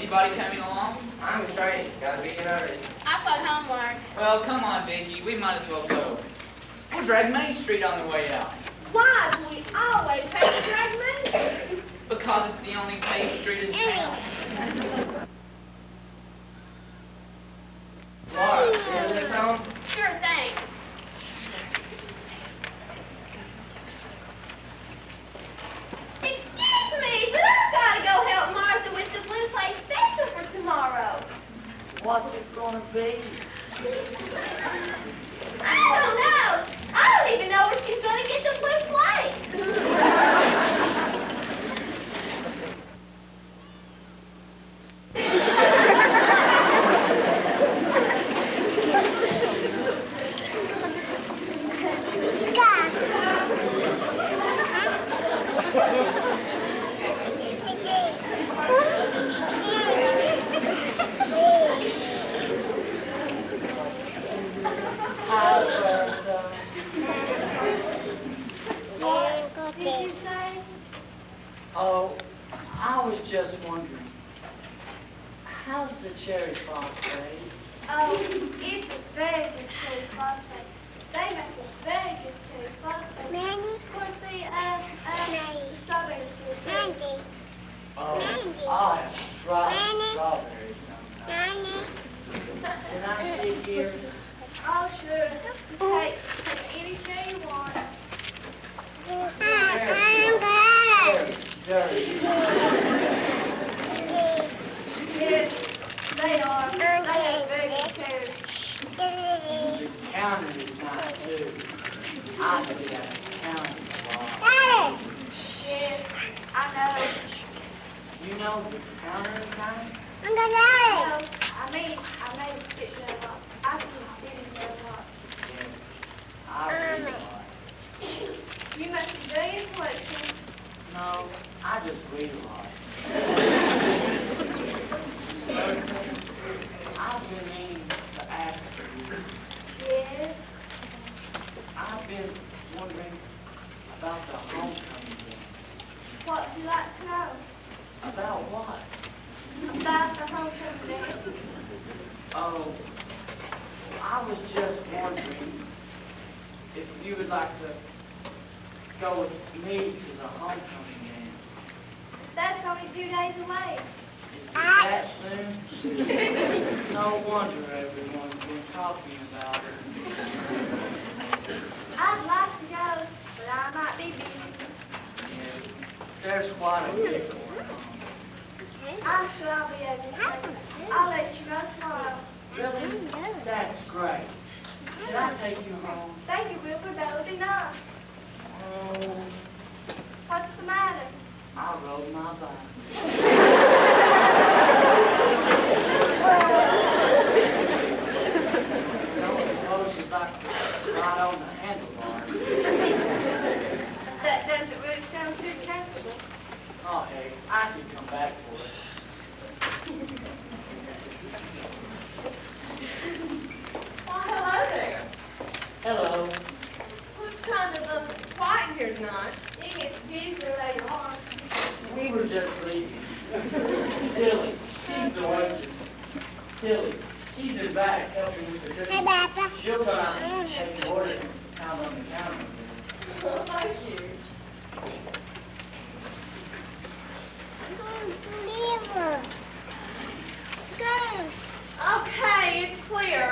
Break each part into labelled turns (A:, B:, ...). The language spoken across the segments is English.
A: Anybody coming along?
B: I'm a stranger. Gotta be in early.
C: I
A: got homework.
B: Well, come on, Vicky. We might as well go. We'll drag Main Street on the way out.
A: Why do we always have to drag Main Street?
B: Because it's the only paved street in town. Laura, you hear this home?
A: Sure thing. Excuse me, but I've got to go help Martha with the Blue Plate special for tomorrow.
C: What's it gonna be?
A: I don't know. I don't even know where she's going to get the Blue Plate. What did you say?
C: Oh, I was just wondering, how's the cherry phosphate?
A: Oh, it's a very good cherry phosphate. They make a very good cherry phosphate.
D: Mandy?
A: Of course, the strawberry cherry.
D: Mandy.
C: Oh,
D: Mandy.
C: I'll have strawberries sometime.
D: Nanny.
C: Can I sit here?
A: Oh, sure. Take any cherry you want.
D: I'm bad.
C: Very dirty.
A: Yes, they are. They have very good cherries.
C: The counter is not too. I look at the counter a lot.
A: Yes, I know.
C: You know the counter is nice?
D: I'm gonna
A: No, I made it sit there a lot. I can sit in there a lot.
C: Yes. I read a lot.
A: You must be very intellectual.
C: No, I just read a lot. I've been meaning to ask you.
A: Yes.
C: I've been wondering about the homecoming dance.
A: What would you like to know?
C: About what?
A: About the homecoming dance.
C: Oh, I was just wondering if you would like to go with me to the homecoming dance.
A: That's only 2 days away.
C: That soon? No wonder everyone's been talking about it.
A: I'd like to go, but I might be busy.
C: Yes, there's quite a big one.
A: I'm sure I'll be able to. I'll let you know tomorrow.
C: Really? That's great. Can I take you home?
A: Thank you, Wilbur. That would be nice.
C: Oh,
A: What's the matter?
C: I rode my bike. Don't suppose you'd like to ride on the handlebars?
A: That doesn't really sound too comfortable.
C: Oh, hey, I can come back for it.
E: Well, hello there.
C: Hello.
E: Looks kind of quiet here tonight.
A: You get usually later on.
C: We were just leaving. Tilly, she's the waitress. Tilly, she's in back helping with the cooking.
D: Hey, Papa.
C: She'll come out and take the order and count on the counter.
E: Well, thank you.
D: Go.
E: Okay, it's clear.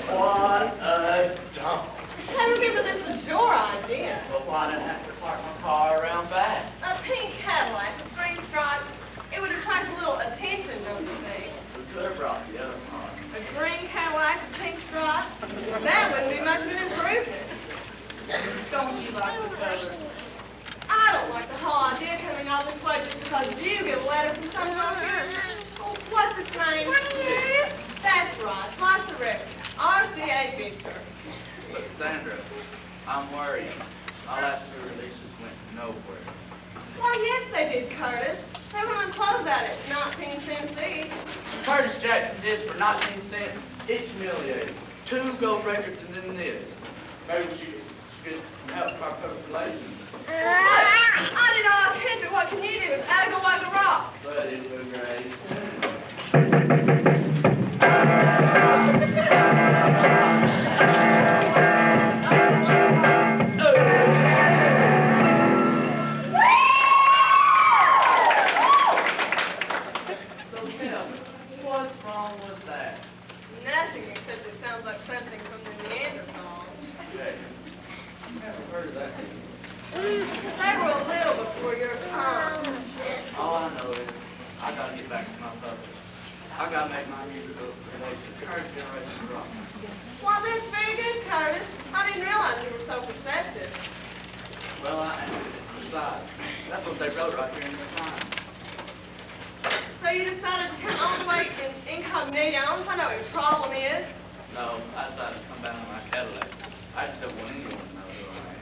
C: What a dump.
E: I remember this was your idea.
C: But why did I have to park my car around back?
E: A pink Cadillac with green stripes. It would attract a little attention, don't you think?
C: We could have brought the other car.
E: A green Cadillac with pink stripes? That wouldn't be much of an improvement. Don't you like the color? I don't like the whole idea coming out this way just because you get a letter from someone here. Oh, what's his name? That's right, like the record. RCA Victor.
B: But Sandra, I'm worried. My last 2 releases went nowhere.
E: Why, yes, they did, Curtis. They were on closeout at 19 cents each.
B: Curtis Jackson disc for 19 cents. It's humiliating. 2 gold records and then this. Maybe she could help our public relations.
E: I did all I could, but what can you do? It's gotta go like a rock.
B: But it was great.
C: So tell me, what's wrong with that?
E: Nothing, except it sounds like something from the Neanderthal.
B: Hey, never heard of that.
E: They were a little before your time.
B: All I know is I gotta get back to my puppet. I gotta make my music go for the current generation rock.
E: Well, that's very good, Curtis. I didn't realize you were so perceptive.
B: Well, I am. Besides, that's what they wrote right here in the time.
E: So you decided to come all the way in incognito. I know what your problem is.
B: No, I decided to come down in my Cadillac. I just don't want anyone to know who I am.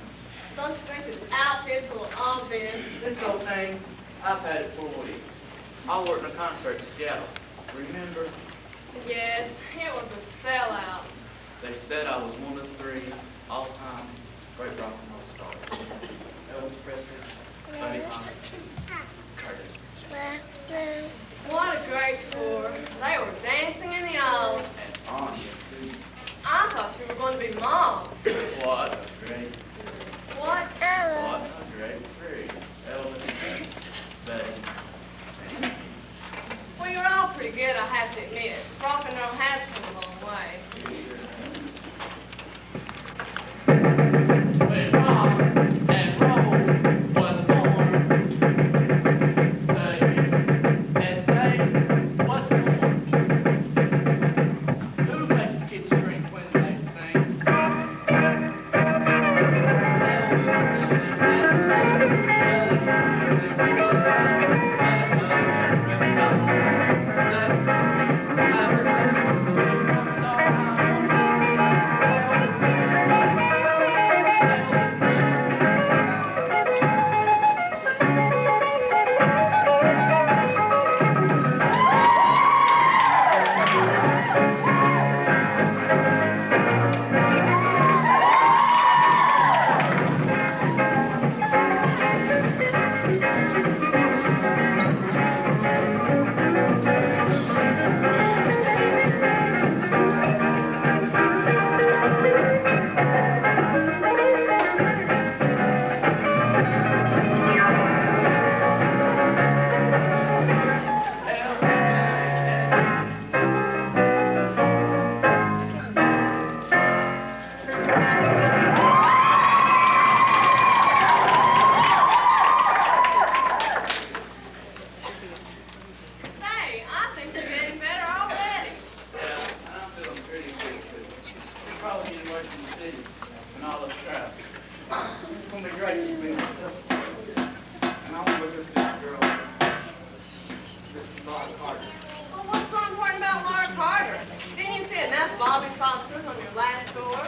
E: Don't you think this outfit's a little obvious?
B: This whole thing, I've had it 4 weeks. I worked in a concert in Seattle. Remember?
E: Yes, it was a sellout.
B: They said I was one of 3 all-time great rock and roll stars. Elvis Presley, Buddy Holly, Curtis.
E: What a great tour. They were dancing in the aisles.
B: And Anya, too.
E: I thought you were going to be Mom.
B: What a great,
E: What?
B: what a great 3. Elvis, Buddy, and me.
E: Well, you're all pretty good, I have to admit. Rock and roll has come a long way.
B: When rock and roll was born, baby, and say, what's more? Who makes kids scream when they sing?
E: Hey, I think you're getting better already.
B: Yeah, and I'm feeling pretty good, too. We're probably getting away from the city and all the traffic. It's going to be great to meet myself. And I want to look at this girl. This is Bob Carter.
E: Well, what's so important about Laura Carter? Didn't you see enough Bobbysox on your last tour?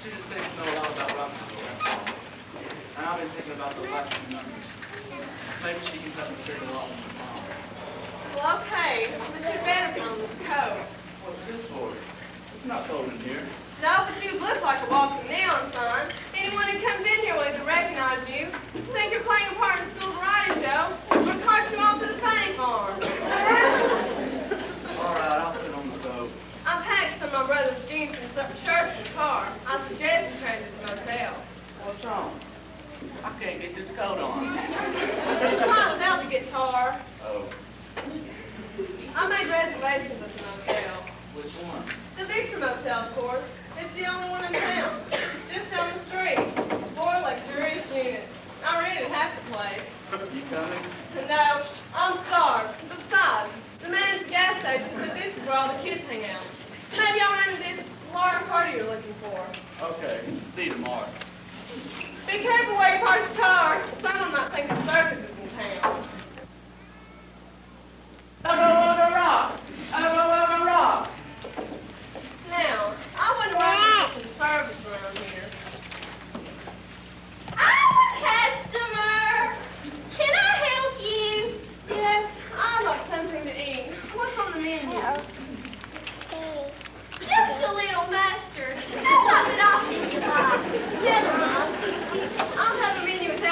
B: She just seems to know a lot about rock and roll, that's all. And I've been thinking about the life and numbers. Maybe she can help me figure a lot more tomorrow.
E: Well, okay, but you better put on this coat.
B: What's this for? It's not cold in here.
E: No, but you look like a walking neon sign. Anyone who comes in here will either recognize you, think you're playing a part in the school variety show, or cart you off to the painting farm.
B: All right, I'll sit on the boat.
E: I packed some of my brother's jeans and some shirts in the car. I suggest you change it to motel.
B: What's wrong? I can't get this coat on.
E: Try without the guitar.
B: Oh,
E: I made reservations at the motel.
B: which one?
E: The Victor Motel, of course. It's the only one in town. Just down the street. 4 luxurious units. I rented half the place.
B: You coming?
E: No, I'm starved. Besides, the man at the gas station said this is where all the kids hang out. Maybe I'll run into this Laura Carter you're looking for.
B: Okay, see you tomorrow.
E: Be careful where you park the car. Someone might think a circus is in town.
C: Rock! Rock!
E: Now, I wouldn't recommend some service around here.
A: I'm a customer. Can I help you?
E: Yes, I'd like something to eat. What's on the menu?
A: Just a little mustard. How about it off in your box?
E: Never mind. I'll have a menu with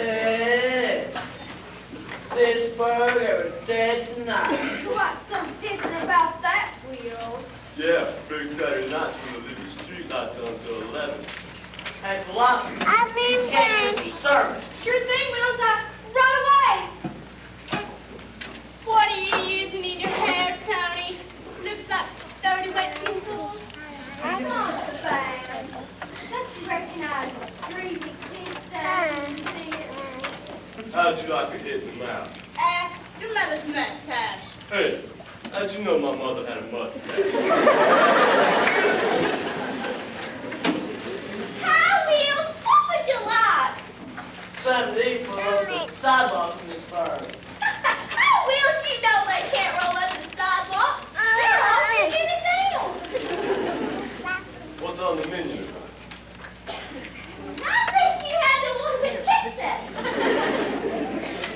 C: Hey, Pittsburgh every day tonight.
A: What's so different about that, Will?
F: Yeah, big Saturday nights when the little street lights on till 11.
C: Hey, philosophy, you can't use the service.
A: Sure thing, Will. Run away. What are you using in your hair, Tony? Looks like 30 wet pencils. Not the bad. Don't you recognize the greasy pink that you see it?
F: How'd you like a hit in the mouth?
A: Your mother's mustache.
F: Hey, how'd you know my mother had a mustache?
A: Hi, Will. What would you like?
C: Something to eat for the sidewalks in this burg.
A: Will, she know they can't roll up the sidewalk. They're all taking it down.
F: What's on the menu?
A: I think you had the one with ketchup.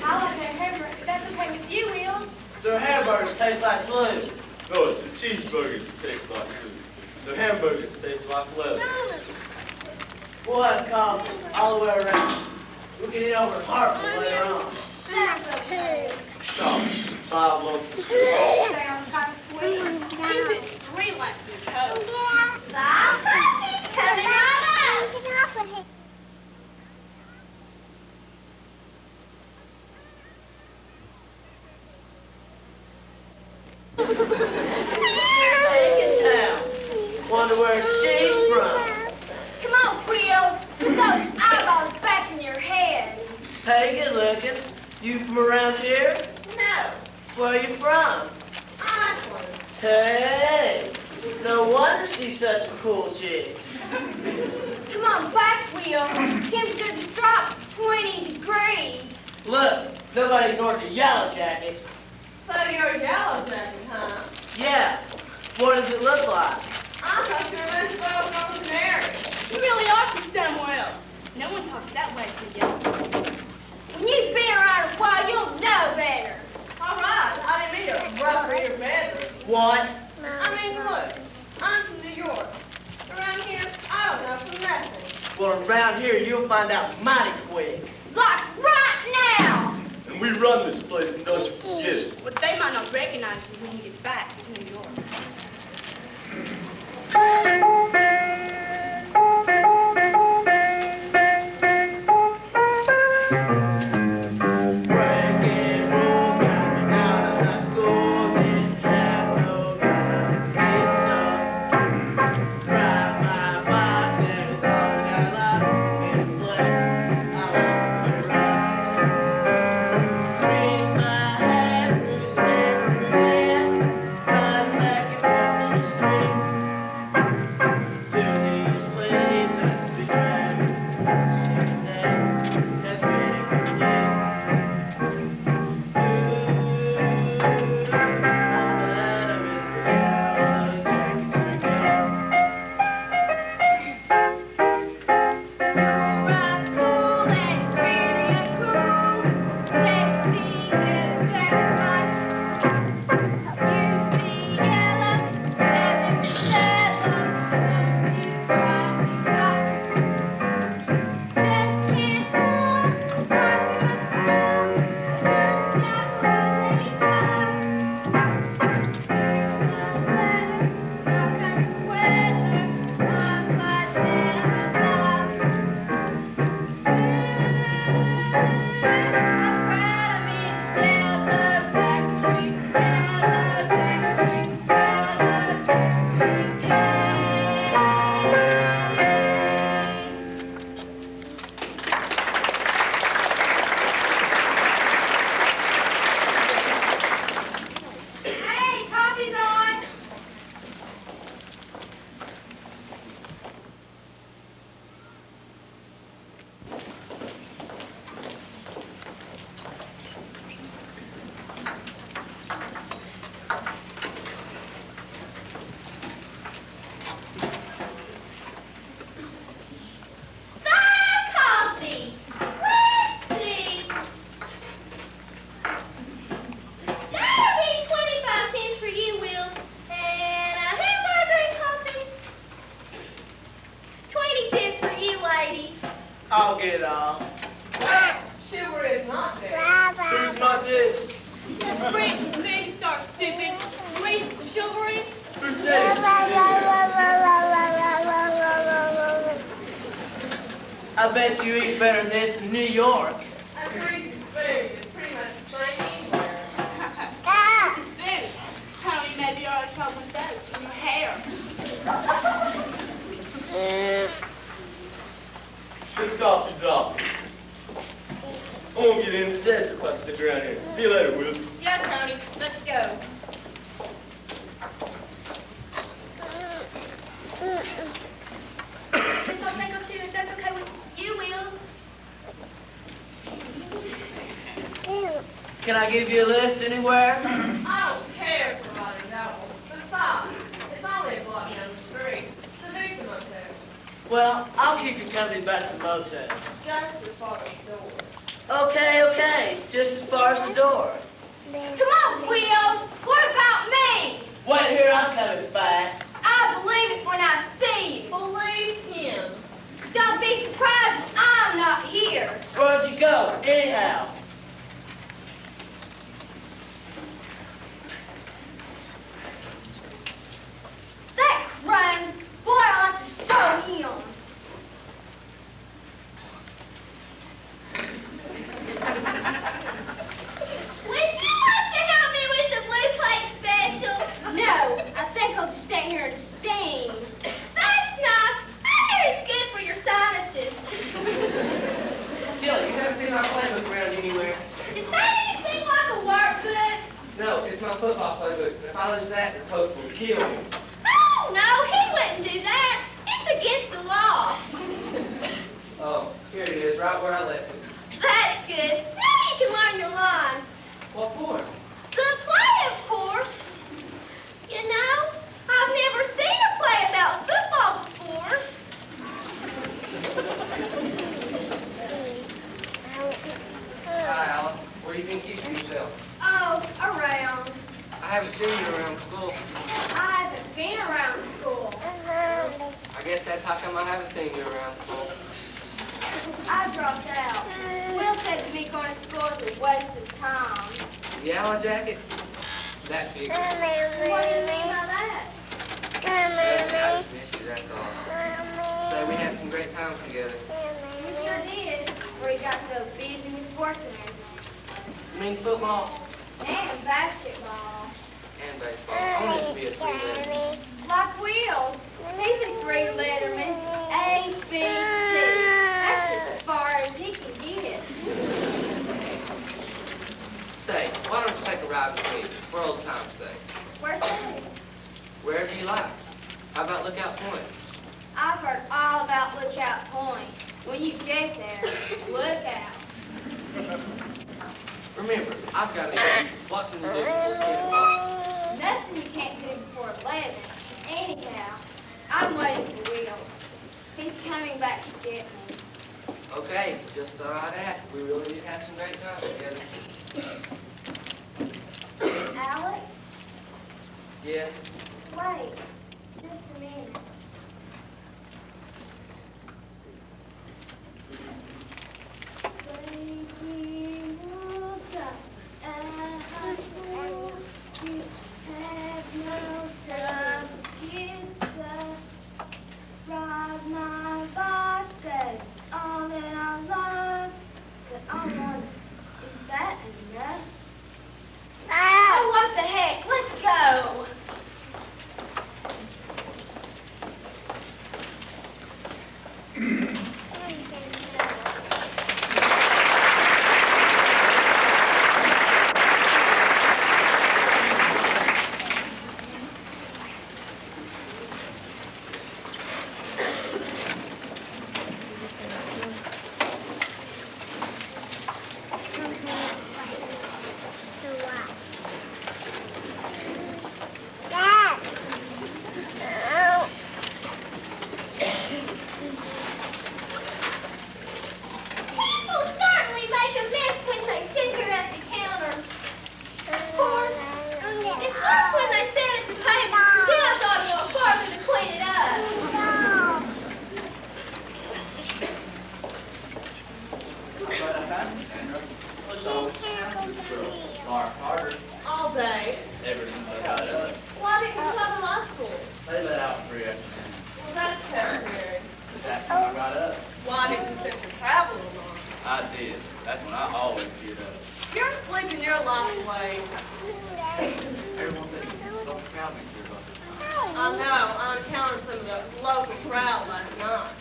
A: I like their hamburger. That's okay with you, Will.
C: Their hamburgers taste like glue.
F: No, it's the cheeseburgers that taste like food. The hamburgers taste like leather.
C: We'll have coffee all the way around. We can eat over at Hartford later on.
A: Sounds okay.
F: Stop. 5 lumps of sugar.
A: Sounds kind of sweet. Keep it 3 lumps of Coke. Bye, Puppy. Coming right up.
C: Take it down. Wonder where she's from.
A: Come on, Will. Put those eyeballs back in your head.
C: Take it looking. You from around here?
A: No.
C: Where are you from?
A: Iceland.
C: Hey, no wonder she's such a cool chick.
A: Come on back, Will. Temperature's dropped 20 degrees.
C: Look, nobody ignored the yellow jacket.
E: So you're a yellow jacket, huh?
C: Yeah, what does it look like?
E: I thought you were meant to go from Canary. You really are from Samuel. No one talks that way to you.
A: When you've been around a while, you'll know better.
E: All right, I didn't mean to rough your feathers.
C: What?
E: I mean, look, I'm from New York. Around here, I don't know from nothing.
C: Well, around here you'll find out mighty quick.
A: Like right now.
F: And we run this place, and don't you forget it.
E: But they might not recognize you when you get back to New York.
C: Breaking rules, got me out of high school, didn't have no time to get stuff. Drive my bike, and it's all I got left. In a play, I want to run. Raise my hat, who's everywhere. Run back and forth on the street. To these places we drive. That's really complete.
A: Hey, coffee's on. Some coffee. Let's see. That'll be 25 cents for you, Will. And a hamburger and coffee. 20 cents for you, lady.
C: I'll get it all.
E: Chivalry is not dead.
C: Who's not dead?
A: French and me start stupid. We chivalry.
C: Who said it? I bet you eat better than this in New York.
E: American food is pretty much the same anywhere.
A: Fish. Tony maybe you ought to talk with those in your hair.
F: This coffee's off. I won't get in the desert if I stick around here. See you later, Will.
A: Yeah, Tony, let's go. Since I'll take up too, if that's okay with you, Will.
C: Can I give you a lift anywhere?
E: I don't care for riding that one. Besides, it's only a block down the street. It's a decent motel.
C: Well, I'll keep you company back to the motel.
E: Just as far as the door.
C: Okay, just as far as the door.
A: Come on, Will. What about me?
C: Wait here, I'm coming back.
A: I believe it when I see you.
E: Believe him.
A: Don't be surprised if I'm not here.
C: Where'd you go, anyhow?
A: That crying boy, I like to show him. Would you like to help me with the blue plate special? No, I think I'll just stay here and sing. That's nice. I hear it's good for your sinuses.
C: Phil, you haven't seen my playbook around anywhere.
A: Is that anything like a workbook?
C: No, it's my football playbook. If I lose that, the coach will kill me.
A: Oh, no, he wouldn't do that. It's against the law.
C: Oh, here it is, right where I left it.
A: That's good. Now you can learn your lines.
C: What for?
A: The play, of course. You know, I've never seen a play about football before.
C: Hi, Alice. Where do you think you keep yourself?
A: Oh, around.
C: I haven't seen you around school.
A: I haven't been around school.
C: I guess that's how come I haven't seen you around school.
A: I dropped out. Will said to me going to school is a waste of time.
C: The yellow jacket? That figure.
A: What do you mean by that?
C: I just miss you, that's all. So we had some great times together.
A: We sure did. Before he got so busy with sports and everything.
C: You mean football?
A: And basketball.
C: And baseball. I wanted to be a three-letter.
A: Like Will. He's a three-letterman. A, B, C. That's as far as he can get.
C: Say, why don't you take a ride with me, for old time's sake?
A: Where's that?
C: Wherever you like. How about Lookout Point?
A: I've heard all about Lookout Point. When you get there, look out.
C: Remember, I've got to go. What can you do before 10 o'clock?
A: Nothing you can't do before 11. Anyhow, I'm waiting for Will. He's coming back to get me.
C: Okay, just thought I'd ask. We really did have some great times together.
A: Alex,
C: Yes?
A: wait. Just a minute. Oh, what the heck? Let's go.
B: happened, Sandra? What's always happened to this girl? Mark Carter.
E: All day.
B: Ever since I got up.
E: Why didn't you come to high school?
B: They let out 3 afternoon.
E: Well, that's temporary.
B: That's when I got up.
E: Why didn't you sit for travel along?
B: I did. That's when I always get up.
E: You're sleeping your life away.
B: Everyone thinks don't crowd me here about this time.
E: I know. I encountered some of the local crowd last night.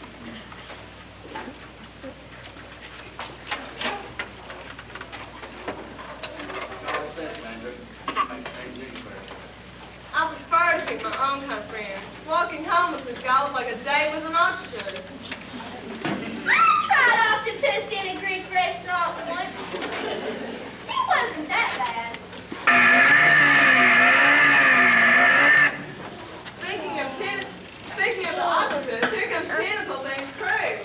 B: All set, Sandra. Makes things easier.
E: I prefer to pick my own kind of friends. Walking home with this guy was like a day with an octopus.
A: I tried octopus in a Greek restaurant once. It wasn't that bad.
E: Speaking of the octopus, here comes Tentacle Thing's crew.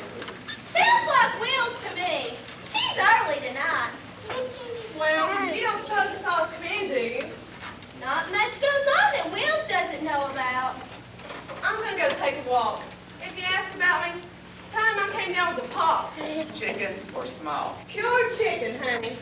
A: Feels like Will's to me. He's early tonight.
E: Well, you don't suppose it's all me, do you?
A: Not much goes on that Will doesn't know about.
E: I'm gonna go take a walk. If you ask about me, time I came down with a pox.
B: Chicken or small?
E: Pure chicken, honey.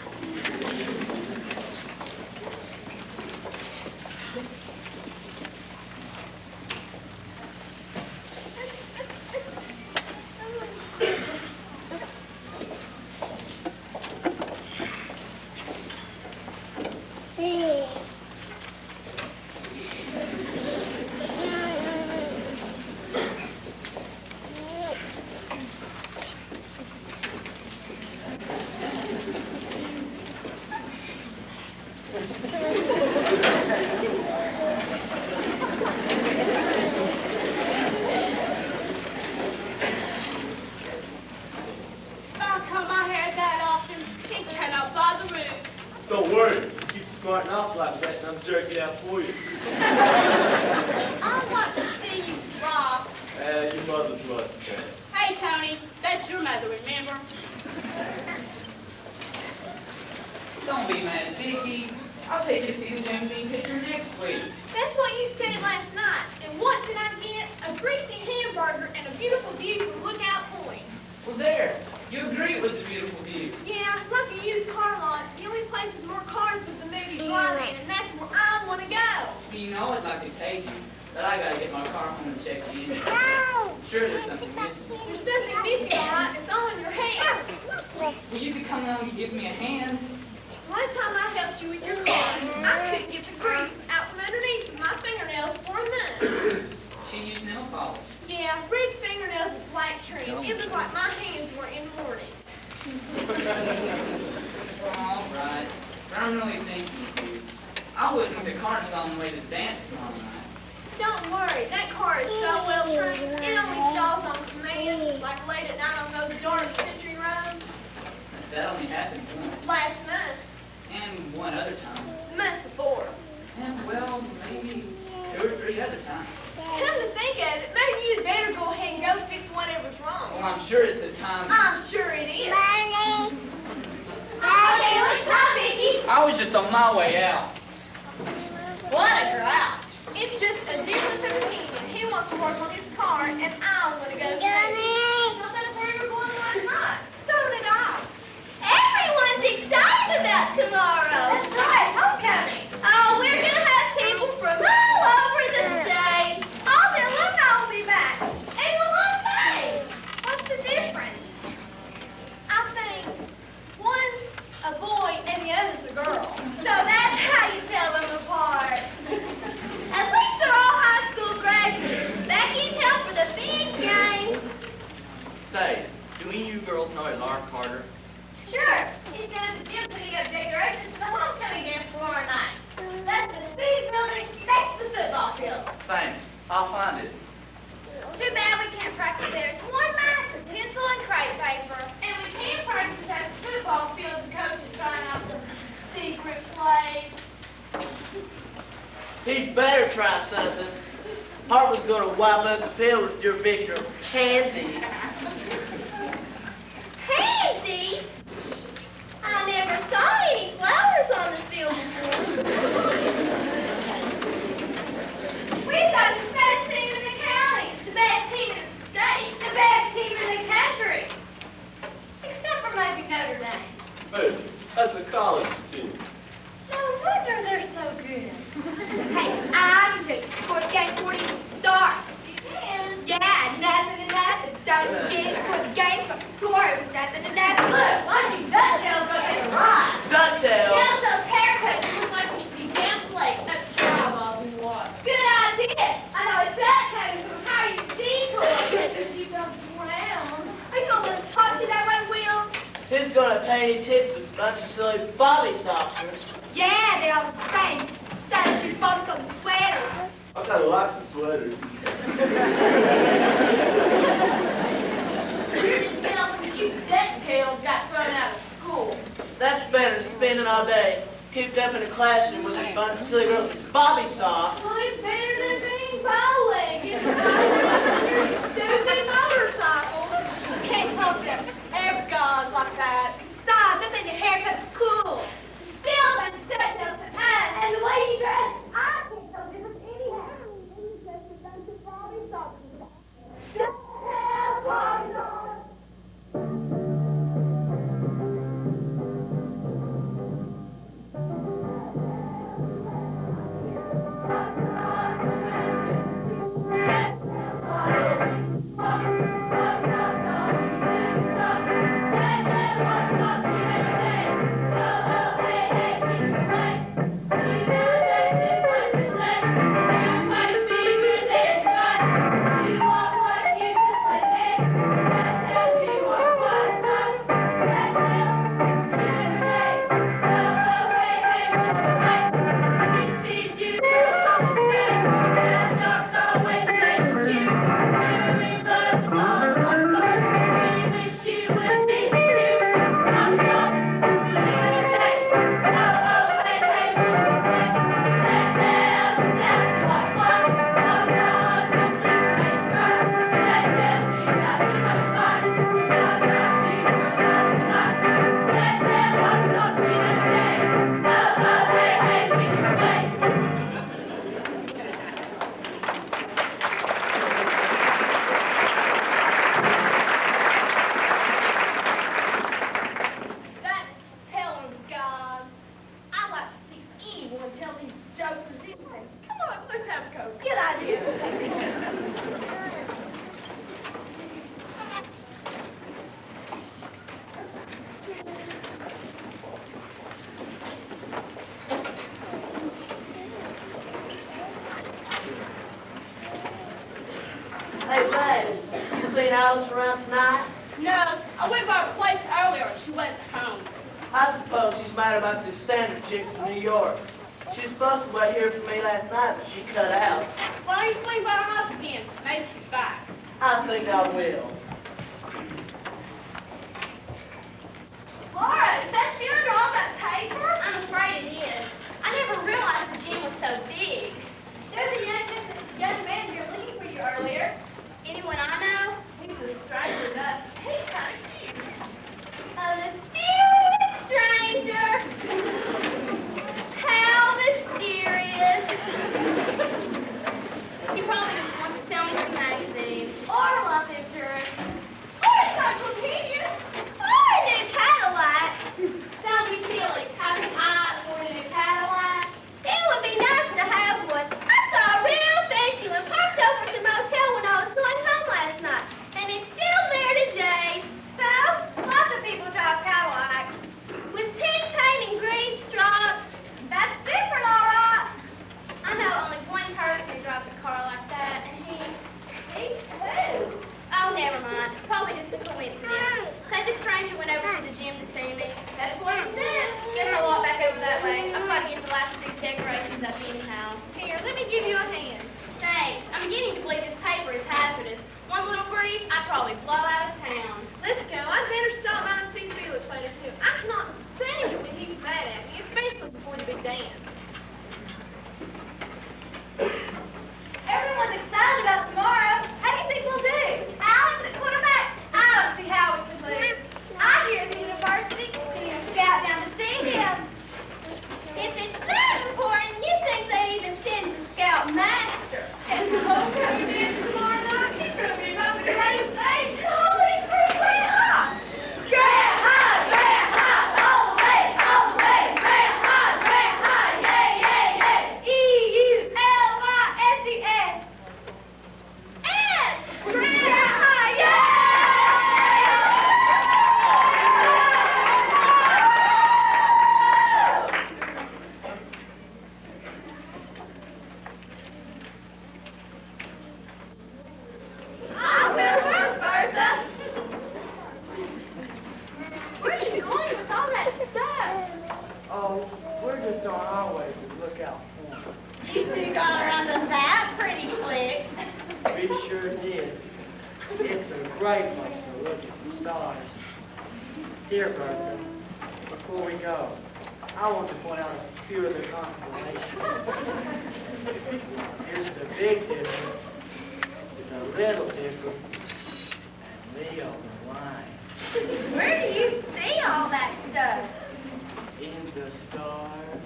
F: Don't worry. Keep smarting off like that, and I'm jerking it out for you.
A: I want to see you rock.
F: Your mother's must, okay?
A: Hey, Tony, that's your mother, remember?
C: Don't be mad, Vicky. I'll take you to see the James Dean picture next week.
A: That's what you said last night. And what did I get? A greasy hamburger and a beautiful view from Lookout Point.
C: Well, there. You agree it was a beautiful view.
A: Yeah, it's like a used car lot. The only place with more cars is the movie drive-in, and that's where I want to go.
C: You know I'd like to take you, but I gotta get my car home and check the engine. Sure, there's something missing.
A: There's nothing missing, all right? It's all in your hand.
C: Well, you could come along and give me a hand.
A: Last time I helped you with your car, I couldn't get the grease out from underneath my fingernails for a minute.
C: She used nail polish.
A: Yeah, red fingernails with black trim. It was like my hands were in mourning.
C: All right. But I'm really thinking of you. I wouldn't want the car on the way to the dance tomorrow night.
A: Don't worry, that car is so well trained. It only stalls on command, like late at night on those dark country roads.
C: That only happened once.
A: Last month,
C: And one other time.
A: the month before.
C: And, well, maybe 2 or 3 other times.
A: Come to think of it, maybe you'd better go ahead and go fix whatever's
C: Well,
A: wrong.
C: I'm sure it's the time.
A: I'm sure it is. Okay, let's go, Vicky.
C: I was just on my way out.
A: What a grouch. It's just a difference of opinion. He wants to work on his car, and I want to go to I thought we were going last night. So did I. Everyone's excited about tomorrow. That's right, homecoming. Oh, we're going to have people from all over the state. All the alumni will be back. And we'll all sing. What's the difference? I think one's a boy and the other's a girl. So that's how you tell them apart. At least they're all high school graduates. That can help for the big game.
B: Say, do any of you girls know a Laura Carter?
A: Sure. She's down at the gym putting up decorations for the homecoming dance tomorrow night. That's the speed building. That's the football field.
B: Thanks. I'll find it.
A: Too bad we can't practice there. It's one match of pencil and crepe paper. And we can't practice at the football field. The coach is trying out some secret plays.
G: He'd better try something. Harper's gonna wipe up the field with your picture of pansies.
A: Pansy? I never saw any flowers on the field before. We've got the best team in the county, the best team in the state, the best team in the country. Except for maybe Notre Dame.
F: Hey, that's a college team.
A: No wonder they're so good. Hey, I can take before the game 40 starts. You can? Yeah, nothing to nothing. Don't you get it before the game scores. Nothing to nothing. Look, why don't you Ducktails go get a ride?
G: Ducktails?
A: Yeah, those haircuts look like we should be damn late. Let's try, Bobby. What? Good idea. I know it's Ducktails from how you see if you don't drown. Are you gonna let him talk to you that way, Will?
G: Who's gonna pay any tips for this bunch of silly Bobbysoxers?
A: Yeah, they're all the same. That's your Bobbysox sweaters.
F: I kind of like the sweaters.
A: You're just getting off when you Ducktails got thrown out of school.
G: That's better than spending all day cooped up in a classroom with a bunch of silly little Bobbysox.
A: Well, it's better than being bow-legged. Stupid motorcycles. You can't talk to them ever gods like that. Besides, I think your haircut's cool. Still, but Ducktails and the way you dress, I can't tell the difference anyhow. He's just a bunch of Bobbysoxes. Ducktails, Bobbysox.
G: Hey, babe, you seen Alice around tonight?
E: No, I went by her place earlier. She went home.
G: I suppose she's mad about this Sanders chick from New York. She was supposed to wait here for me last night, but she cut out.
E: Why don't you swing by her house again? Maybe she's back.
G: I think I will.
A: Laura, is that you under all that paper? I'm afraid it is. I never realized the gym was so big. There's a young man here looking for you earlier. Anyone I know? He's a stranger to us. He's kind of cute. A mysterious stranger. How mysterious. He probably just wants to sell me some magazines or a love insurance. You two got around to that pretty quick.
G: We sure did. It's a great place to look at the stars. Dear Bertha, before we go, I want to point out a few of the constellations. Here's the Big Dipper, the Little Dipper, and Leo the Lion.
A: Where do you see all that stuff?
G: In the stars.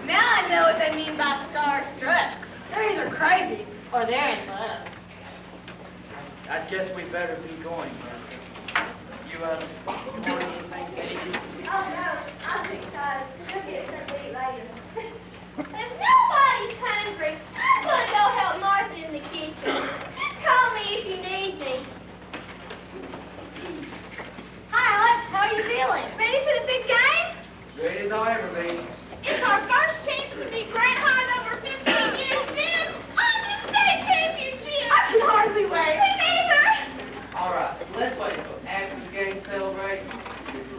A: Now I know what they mean by starstruck. They're either crazy or they're in love.
G: I guess we better be going, Bertha. You want anything to eat?
A: Oh no, I'm too excited. We'll get something to eat later. If nobody's hungry, I'm going to go help Martha in the kitchen. Just call me if you need me. Hi, Alex. How are you feeling? Ready for the big game?
B: Ready as I'll ever be.
A: It's our first chance to beat Grant High over 15 years in on the state championship. I can hardly wait. Me neither.
B: All right, let's wait until after the game to celebrate.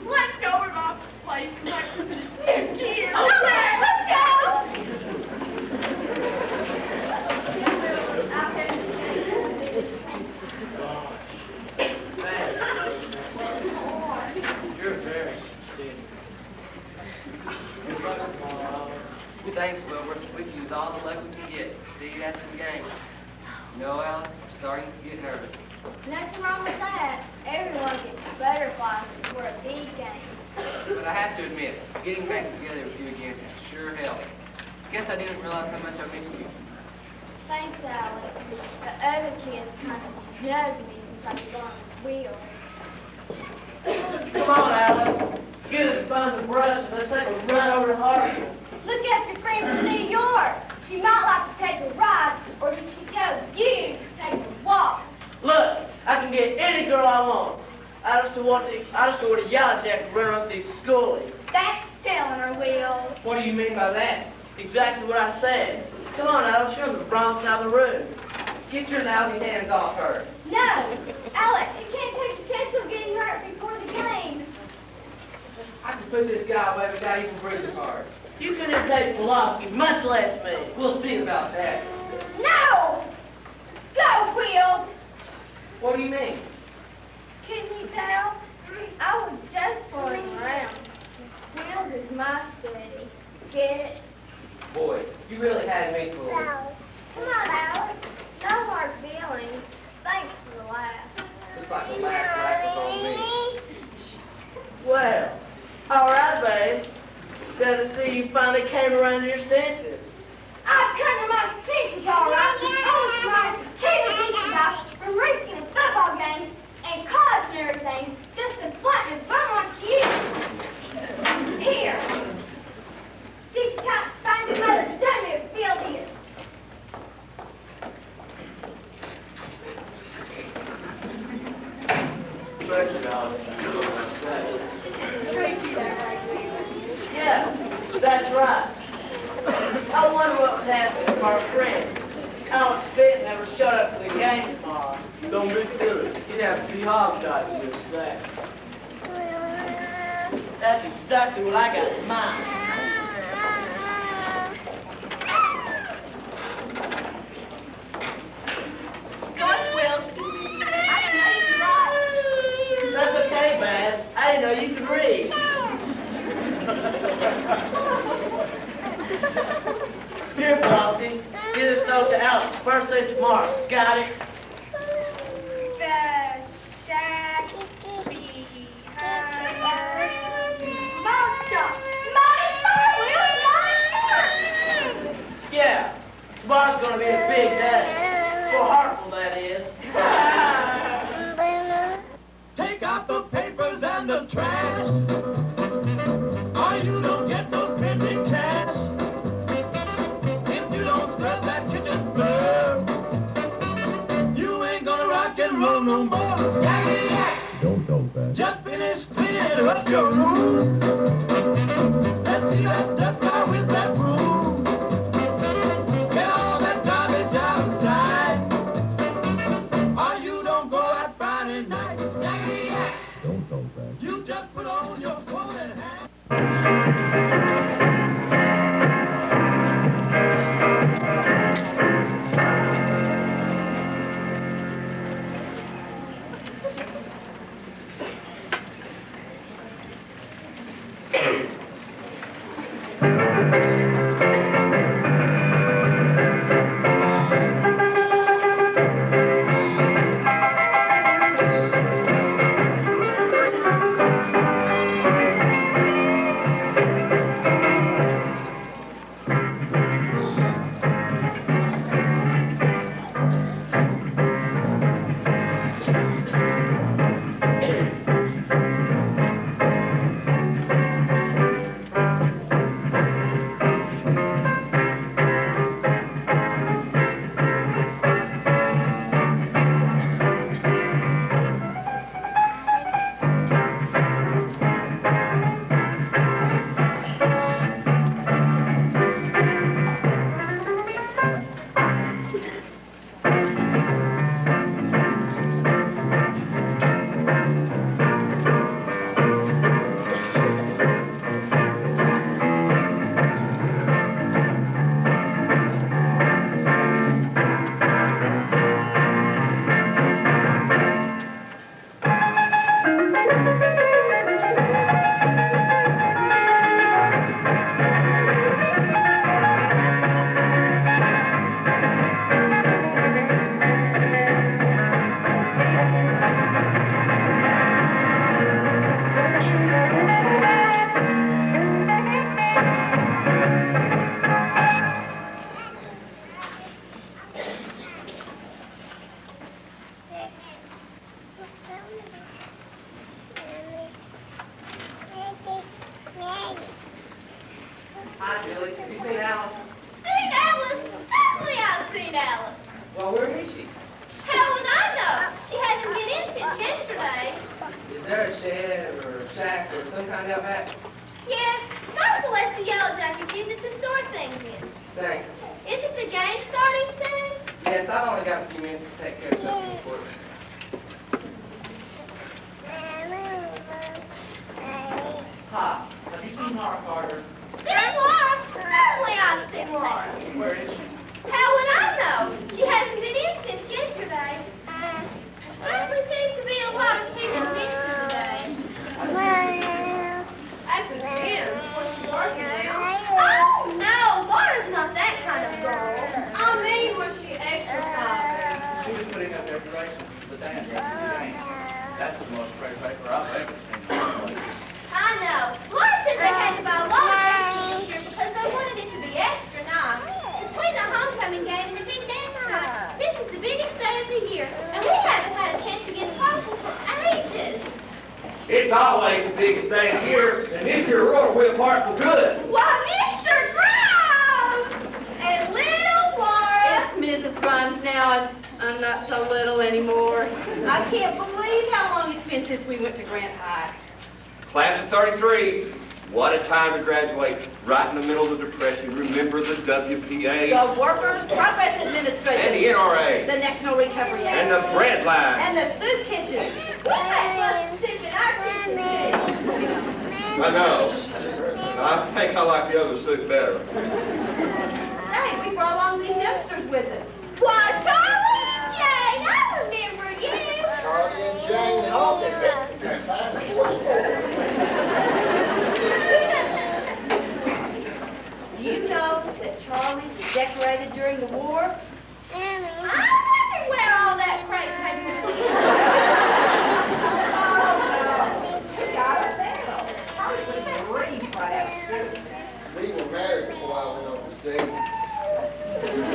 A: Let's go. We're off to play next year. Okay, let's go.
G: You're very sincere.
H: Thanks, Wilbur. We can use all the luck we can get. See you after the game. You know, Alice, I'm starting to get nervous.
A: Nothing wrong with that. Everyone gets butterflies before a big game.
H: But I have to admit, getting back together with you again sure helped. Guess I didn't realize how much I missed you.
A: Thanks, Alex. The other kids kind of snubbed me since I was on the wheel.
G: Come on, Alice. Get us a bunch of brush and let's take a run over to Harvey.
A: Look at your friend from New York. She might like to take a ride, or did she tell you to take a walk?
G: Look, I can get any girl I want. I just want to yellow jacket run up these schoolies.
A: That's telling her, Will.
B: What do you mean by that?
G: Exactly what I said. Come on, Alice, you're in the Bronx out of the room.
B: Get your lousy hands off her.
A: No, Alex, you can't take the chance of getting hurt before the game.
B: I can put this guy away without even breathing hard.
G: You couldn't take philosophy, much less me.
B: We'll see about that.
A: No! Go, Will!
B: What do you mean?
A: Couldn't you tell? I was just fooling around. Will's is my city. Get it?
B: Boy, you really had me fooled.
A: Come on, Alex. No hard feelings. Thanks for the laugh.
B: Looks like the last laugh was on me.
G: Well, all right, babe. Glad to see you finally came around to your senses.
A: I've come to my senses, all right. I was trying to keep the beaten guy from risking a football game and causing everything just to flatten his bum on you. Here. These cops find your mother's done here, feel this.
G: Thank you, Alice.
A: Treat you that way, Will.
G: Yeah, that's right. I wonder what would happen if our friend, Alex Fitton, never showed up for the game tomorrow.
F: Don't be silly. You'd have to be hog-tied to this that.
G: That's exactly what I got in mind.
A: Gosh, Will. I didn't know you could write.
G: That's okay, Baz. I didn't know you could read. Here, Flossie. Get this note to Alex first thing tomorrow. Got it?
A: The shack behind Bobbysox.
G: Yeah. Tomorrow's gonna be a big day. For Hartful, that is.
C: Take out the papers and the trash, or you don't get those pending cash. If you don't spread that kitchen floor, you ain't gonna rock and roll no more. Yakety yak!
I: Don't go fast.
C: Just finish cleaning up your room. Let's see that dust bar with that broom. Get all that garbage outside, or you don't go out Friday night. Yakety yak!
I: Don't go fast.
C: You just put on your coat and hat.
H: Hi, Billy. Have you seen Alice?
A: Seen Alice? Certainly I've seen Alice.
H: Well, where is she?
A: How would I know? She hasn't been in since yesterday.
H: Is there a shed or a shack or some kind out back?
A: Yes, Martha lets the yellow jacket use it to store things in.
H: Thanks.
A: Isn't the game starting soon?
H: Yes, I've only got a few minutes to take care of something important.
B: Hi, have you seen Laura Carter?
A: Seen Laura? Certainly I've seen Laura.
B: Where is she?
A: How would I know? She hasn't been in since yesterday. There certainly seems to be a lot of people missing today.
E: As it is, what's she working now?
A: Oh, no, Laura's not that kind of girl.
E: I mean, was she exercising?
B: She was putting up decorations for the dance after the game. That's the most pretty paper I've ever seen.
A: I know. Laura said they had to buy a lot of things this year because they wanted it to be extra nice. Between the homecoming game and the big dance night, this is the biggest day of the year, and we haven't had a chance to get coffee for ages.
F: It's always the biggest day of the year, and this year roar we're apart for good.
A: Why, Mr. Grimes! And little Laura!
E: It's Mrs. Grimes now, and I'm not so little anymore. I can't believe how long it's been since we went to Grant High.
F: Class of 33. What a time to graduate. Right in the middle of the Depression. Remember the WPA
E: The Workers' Progress Administration.
F: and the NRA
E: The National Recovery Act.
F: and the bread line.
E: And the soup kitchen.
A: We had fun soup in our kitchen, too.
F: I know. I think I like the other soup better.
E: Say, we brought along these youngsters with us.
A: Why, Charlie and Jane, I remember you.
I: Charlie and Jane Hawkins.
E: Do you know that Charlie was decorated during the war?
A: I wondered where all that freight paper was.
E: He got it there. Charlie was a Marine right after school.
I: We were married before I went overseas.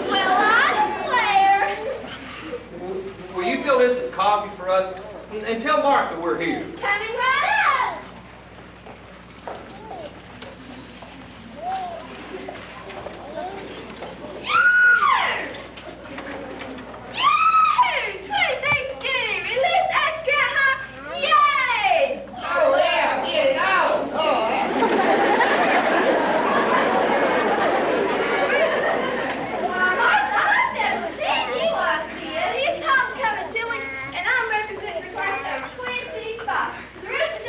A: Well, I declare.
F: Will you fill in some coffee for us? And tell Martha we're here.
A: Coming right up. The roof is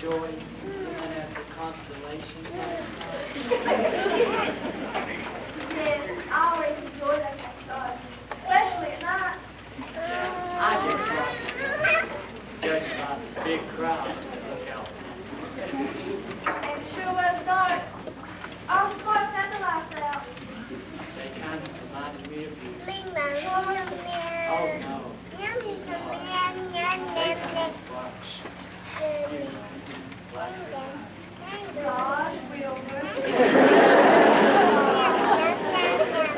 G: enjoy looking at the constellations last night?
A: Yes, I always enjoy that stars, especially at night.
G: I just like it. Judging by the big crowd that look out.
A: And sure was dark. All the stars had the lights out.
G: They kind of reminded me of you.
D: Oh,
G: Oh, no. They kind of sparks. Black.
A: God, real good.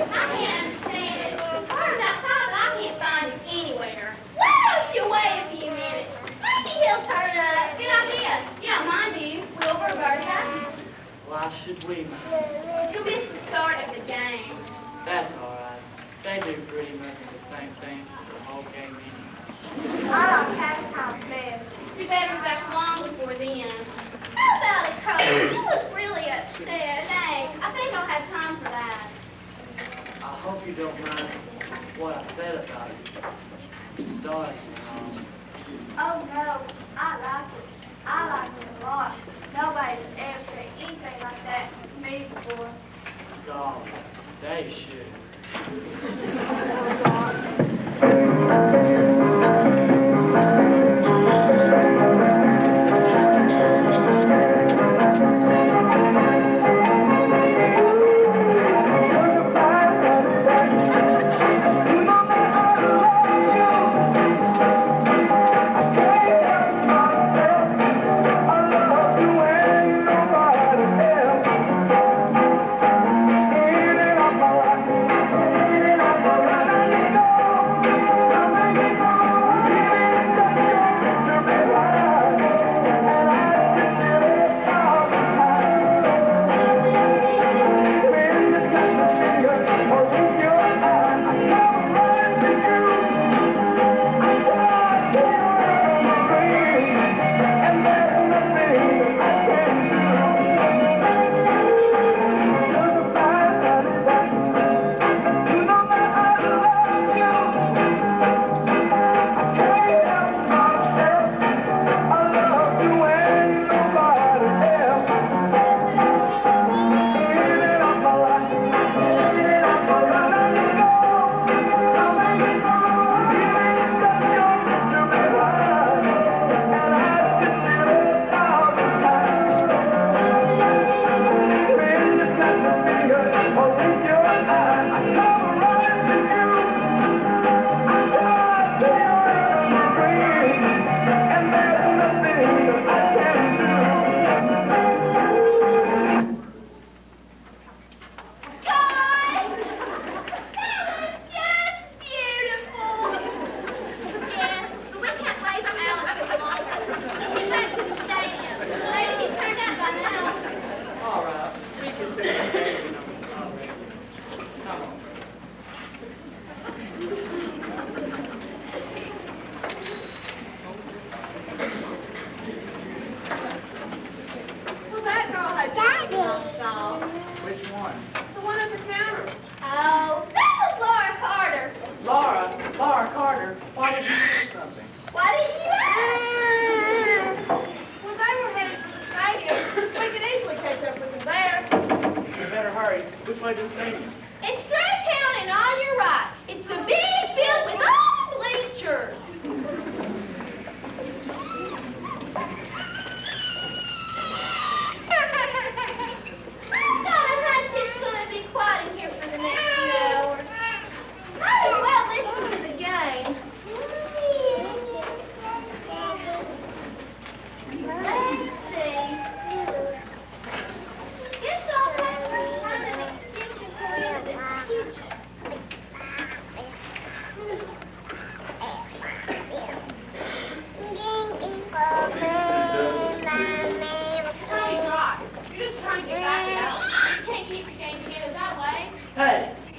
A: I can't understand it. The stars outside, I can't find it anywhere. Why don't you wait a few minutes? Maybe he'll turn up. Good idea. You don't mind, do you? Wilbur, Bertha?
G: Why should we, man?
A: You'll miss the start of the game.
G: That's all right. They do pretty much the same thing for the whole game anyway.
A: I like halftime best. You better be back long before then. How about it, Cody? You look really upset. Thanks. I think I'll have time for that.
G: I hope you don't mind what I said about it. Stars and all.
A: Oh, no. I like it. I like it a lot. Nobody's ever said anything like that to me before.
G: God, they should.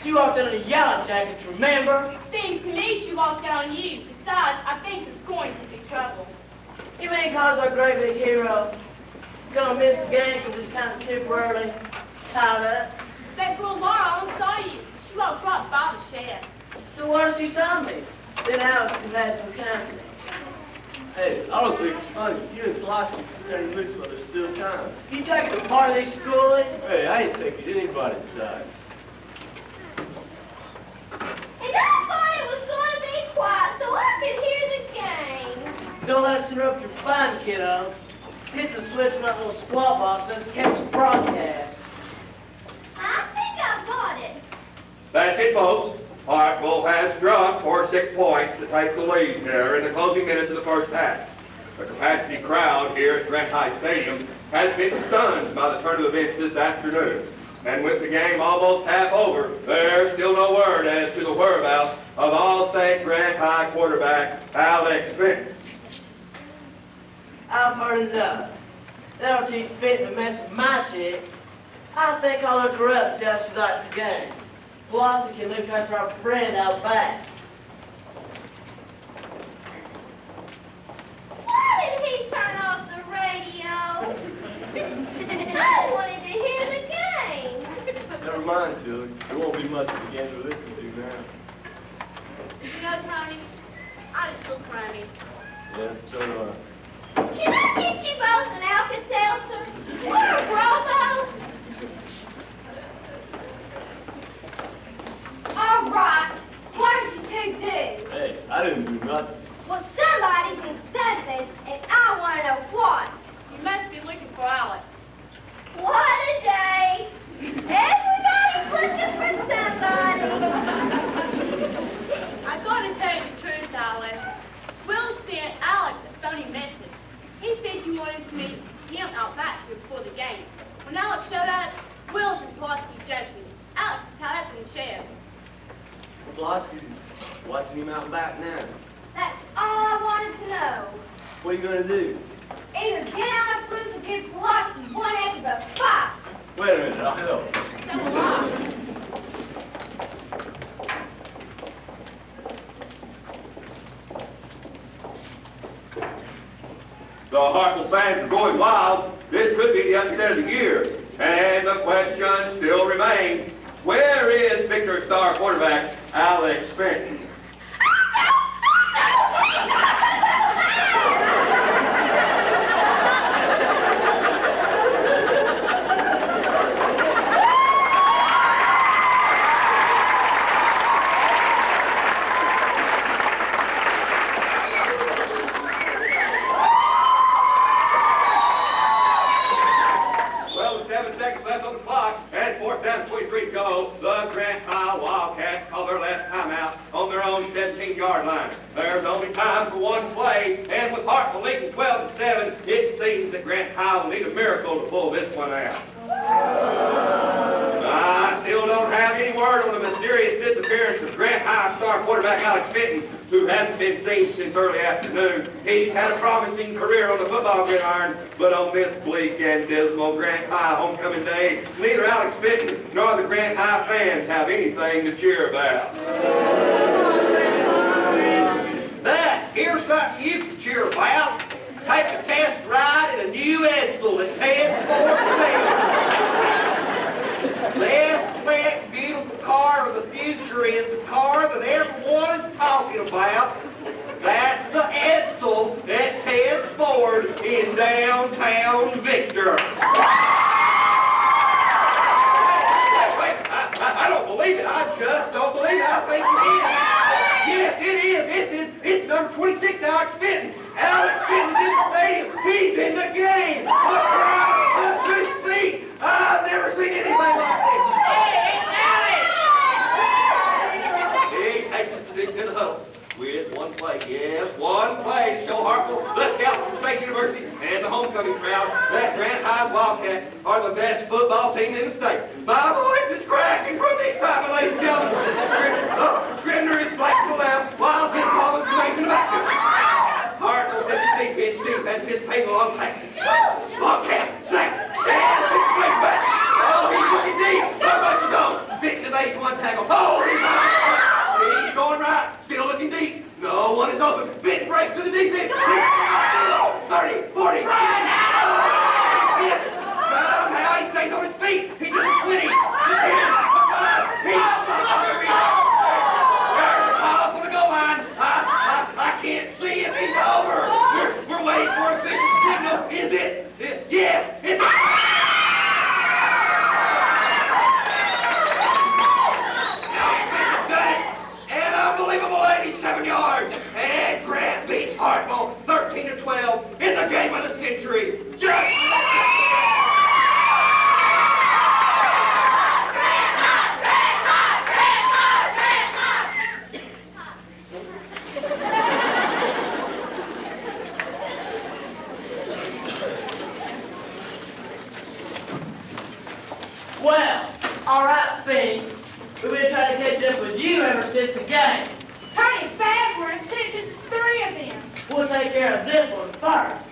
C: She walked out on the yellow jackets, remember?
E: Seems to me she walked out on you. Besides, I think there's going to be trouble.
C: You mean because our great big hero is going to miss the game because he's kind of temporarily tied up?
E: That girl Laura almost saw you. She walked right by the shed.
C: So what does she saw me? Then Alice can have some confidence.
F: Hey, I don't think it's funny. You and Philosophy turning loose while there's still time.
G: You think the part of these schoolies?
F: Hey, I ain't taking anybody's side.
A: And I thought it was going to be quiet so I could hear the game.
G: Don't let us interrupt your fun, kiddo. Hit the switch in that little squat box and catch the broadcast.
A: I think I've got it.
J: That's it, folks. Hartwell has struck for 6 points to take the lead here in the closing minutes of the first half. The capacity crowd here at Grant High Stadium has been stunned by the turn of events this afternoon. And with the game almost half over, there's still no word as to the whereabouts of All-State Grant High quarterback Alex Fenton.
G: I've heard enough. That'll teach Fenton to mess with my chick. I think I'll look her up just as that's the game. Flossie can look after our friend out back.
A: Why did he turn off the radio? I wanted to hear the game.
F: Never mind, Tilly. There won't be much of the game to listen to now.
E: You know, Tony, I just feel crummy.
F: Yeah, so do I.
A: Can I get you both an Alka-Seltzer? Or a Bravo? All right. What did you two do?
F: Hey, I didn't do nothing.
A: Well, somebody did something, and I want to know what.
E: You must be looking for Alex.
A: What a day. Everybody's looking for somebody.
E: I'm going to tell you the truth, Alex. Will sent Alex a phony message. He said you wanted to meet him out back here before the game. When Alex showed up, Will's and Philosophy judged him. Alex is tied up in the shed.
F: Philosophy's watching him out back now.
A: That's all I wanted to know.
F: What are you going to do?
A: Either get out of Bruce or give Philosophy one heck of a fight.
F: Wait a minute, I'll help.
E: So will I.
J: The Hartwell fans are going wild. This could be the upset of the year. And the question still remains, where is Victor star quarterback Alex Fenton? Line. There's only time for one play, and with Hartwell leading 12-7, it seems that Grant High will need a miracle to pull this one out. I still don't have any word on the mysterious disappearance of Grant High star quarterback Alex Fenton, who hasn't been seen since early afternoon. He's had a promising career on the football gridiron, but on this bleak and dismal Grant High homecoming day, neither Alex Fenton nor the Grant High fans have anything to cheer about. Here's something you can cheer about. Take a test ride in a new Edsel that stands for sale. This slick, beautiful car of the future is the car that everyone is talking about. That's the Edsel that Ted's Ford in downtown Victor. I don't believe it. I just don't believe it. I think it is. Yes, it is. It's number 26, Alex Fenton. Alex Fenton's in the stadium. He's in the game. The crowd is to see. I've never seen anything like this.
A: Hey, it's Alex!
J: He takes his position in the huddle. With one play, yes, one play. Show Hartwell, the scouts from State University, and the homecoming crowd that Grant High Wildcats are the best football team in the state. My voice is cracking from the excitement, ladies and gentlemen. Scrivener is black to the left, while Tim Thomas is making the back. Hartwell sets his defense deep, anticipating a long pass. Long pass, sack, and six plays back. Oh, he's looking deep. So much to go. 6-1 tackle. Oh, he's going right. Still looking deep. No one is open. Big breaks to the defense. 30, 40. Somehow he stays on his feet. He gets 20. There's a call from the goal line. I can't see if he's over. We're
G: Well, all right, Fink. We've been trying to catch up with you ever since the game.
A: Turning backwards, just 3 of them.
G: We'll take care of this one first.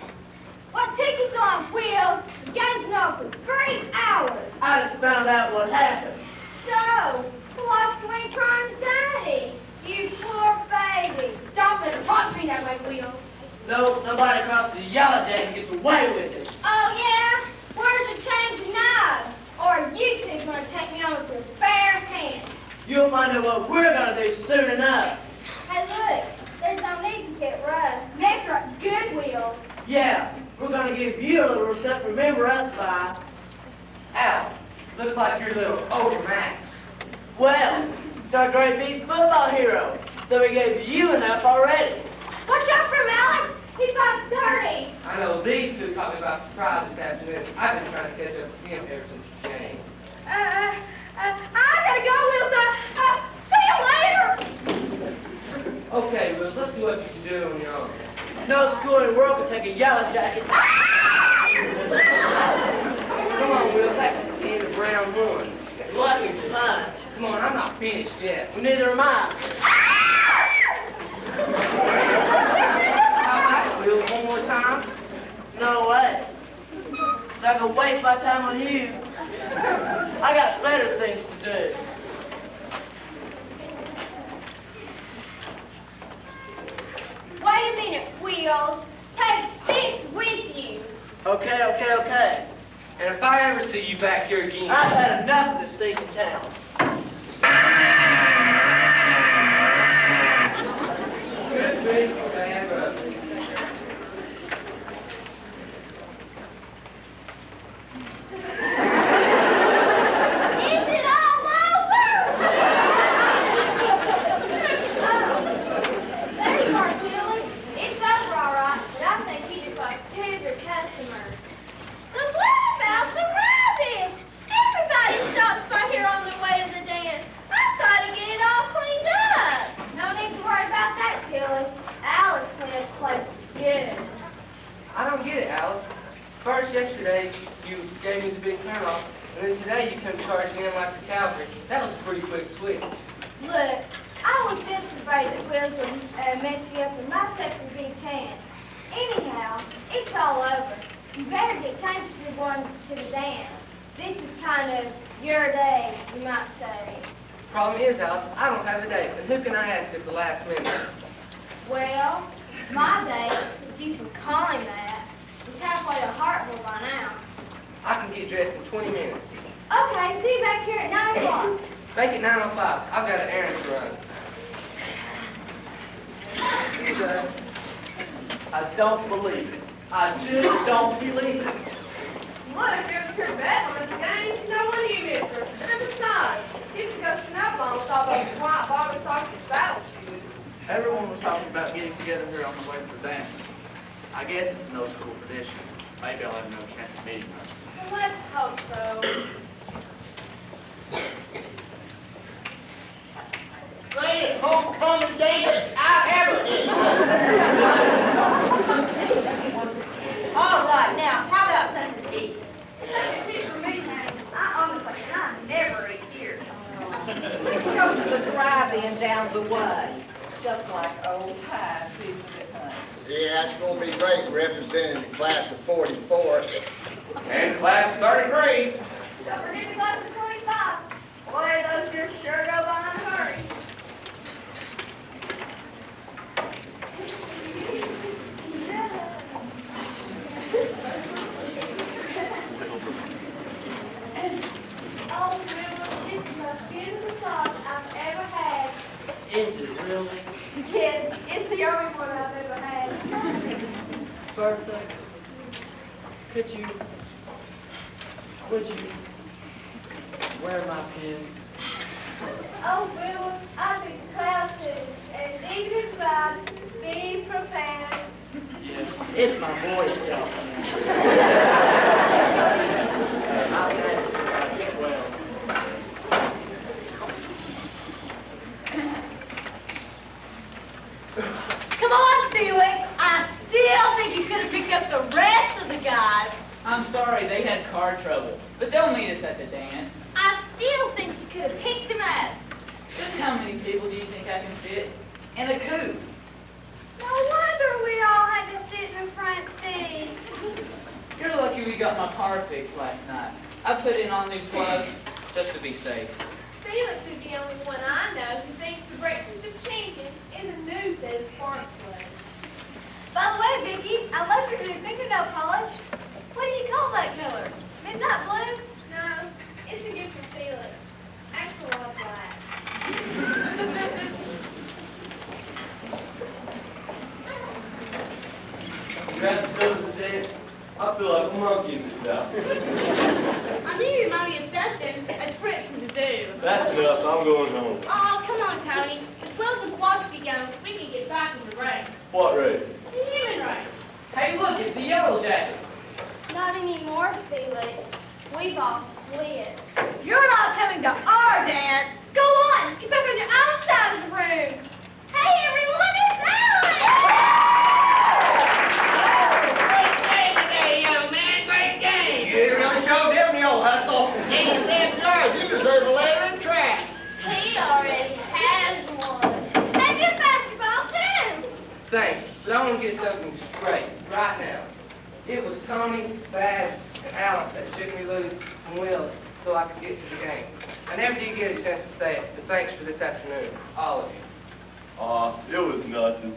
A: What tickets on wheels? The game's been on for 3 hours.
G: I just found out what happened.
A: So, what's we trying to say? You poor baby. Don't let her talk to me that way, Will.
G: No, nobody across the yellow jacket gets away with it.
A: Oh, yeah? Where's your change of knives? Or you two going to take me on with your bare hands?
G: You'll find out what we're going to do soon enough.
A: Hey, look. There's no need to get rushed. Next are at Goodwill.
G: Yeah, we're going to give you a little stuff to remember us by.
H: Al, looks like you're a little overmatched.
G: Well, it's our great big football hero, so we gave you enough already.
A: Watch out for him, Alex. He's about 30.
H: I know these two talking about surprise this afternoon. I've been trying to catch up with him ever since the game.
A: I gotta go, Will. See you later.
H: Okay, Will, let's do what you can do on your own.
G: No school in the world can take a yellow jacket.
H: Come on, Will, that's the end of round 1.
G: Lucky punch.
H: Come on, I'm not finished yet.
G: Well, neither am I.
H: How about it, Will? One more time?
G: No way. Not gonna waste my time on you. I got better things to do.
A: Wait a minute, Wheels. Take this with you.
G: Okay.
H: And if I ever see you back here again...
G: I've had enough of this stinking town.
H: Good thing for bad brother.
A: Is it all over? There you are, Tilly. It's over, all right, but I think he just lost 2 of your customers. But what about the rubbish? Everybody stops by here on their way to the dance. I thought to get it all cleaned up. No need to worry about that, Tilly. Alice cleaned up the place good.
H: I don't get it, Alice. First, yesterday, you gave me the big turnoff, and then today you come charging in like the cavalry. That was a pretty quick switch.
A: Look, I was just afraid that Will would mess you up and my second big chance. Anyhow, it's all over. You better get changed if you're going to the dance. This is kind of your day, you might say.
H: Problem is, Alice, I don't have a date, and who can I ask at the last minute?
A: Well, my date, if you can call him that, is halfway to Hartville by now.
H: I can get dressed in 20 minutes.
A: Okay, see you back here at 9 o'clock.
H: Make it 9:05. I've got an errand to run.
G: You guys, I don't believe it. I just don't believe it.
E: Look, you're the pretty bad one at the game. No wonder you missed her. And besides, you can go snowballing with all those white Bobbysox and saddle shoes.
B: Everyone was talking about getting together here on the way to the dance. I guess it's no school tradition. Maybe I'll have another chance to meet him.
E: Well, let's hope so.
G: Greatest homecoming dance I've ever seen.
A: All right, now, how about something to eat?
E: Take a tip from me, honey. I honestly kind of never eat here. Let's go to the drive-in down the way. Just like old times, isn't it, honey?
I: Yeah, it's gonna be great representing the class of 44.
J: And class of 33.
A: Don't forget the glass of 25.
E: Boy, those years sure go by in a hurry.
A: Oh, River, this is the most beautiful sauce I've ever had.
G: Is it really?
E: Yes, it's the only one I've ever had.
G: Bertha, would you wear my pin?
A: Oh, River, I'm excited. And Eagles ride, be prepared.
G: Yes, it's my Boy Scout. I've had it since I was 12.
A: Come on, Stewie. I still think you could have picked up the rest of the guys.
K: I'm sorry, they had car trouble. But they'll meet us at the dance.
A: I still think you could have picked him up.
K: Just how many people do you think I can fit in a coupe?
A: No wonder we all had to sit in the front seat.
K: You're lucky we got my car fixed last night. I put in all new plugs just to be safe.
E: Felix is the only one I know who thinks the breakfast of champions is a news that is farm play.
A: By the way, Vicky, I love your new fingernail polish. What do you call that color? Midnight blue?
E: No, it's a gift from Felix. Actually, all black.
F: Congrats to the dance. I feel like a monkey in this house.
A: I knew your mommy had something a trip to do.
F: That's enough. I'm going home.
A: Oh, come on, Tony. As well as the quantity goes, we can get back in the race.
F: What race?
A: The human race.
K: Hey, look, it's the Yellow Jacket.
A: Not anymore, Felix. We've all split. You're not coming to our dance. Go on, get back on your own side of the room. Hey, everyone, it's Alex!
C: Great game today, young man. Great game.
J: You really showed them the old hustle.
I: Damn, that's right. You deserve a letter in track.
A: He already has one. Hey, good basketball, too.
H: Thanks, but I want to get something straight right now. It was Tony, Babs, and Alex that shook me loose from Will so I could get to the game. I never did get a chance to say it, but thanks for this afternoon, all of you.
F: It was nothing.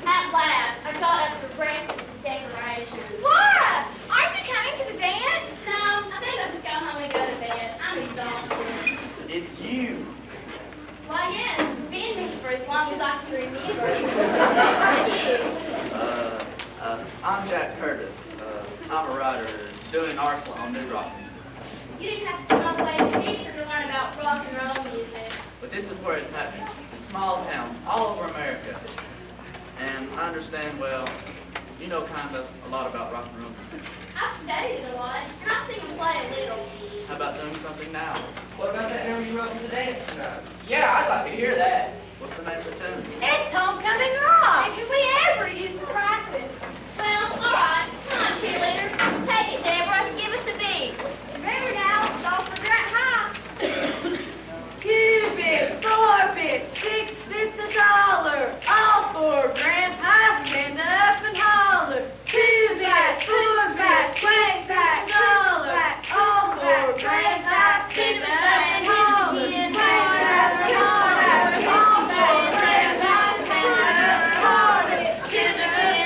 A: At last, I got up for breakfast and decorations. Laura, aren't you coming to the dance? No, I think I'll just go home and go to bed. I'm exhausted.
F: It's you.
A: Why, yes, it's been me for as long as I can remember. You.
L: I'm Jack Curtis. I'm a writer doing articles on New Rock.
A: You didn't have to come all the way to Easter to learn about rock and roll music.
L: But this is where it's happening. In small towns all over America. And I understand, well, you know kind of a lot about rock and roll music.
A: I've studied a lot, and I've seen them play a little.
L: How about doing something now?
H: What about that number you wrote for the dance tonight?
K: Yeah, I'd like to hear that.
L: What's the name of the tune?
A: It's homecoming rock. And can we ever use the practice? Well, all right. Come on, cheerleader. Take it, Deborah. Give us a beat. Remember now, don't forget high. 2 bits, 4 bits, 6 bits a dollar. All for grandpa, stand up and holler. 2 bits, 4 bits, 20 bits a dollar. All for grandpa, stand up and holler. 2 bits, 4 bits, all for grandpa, stand up and holler. 2 bits,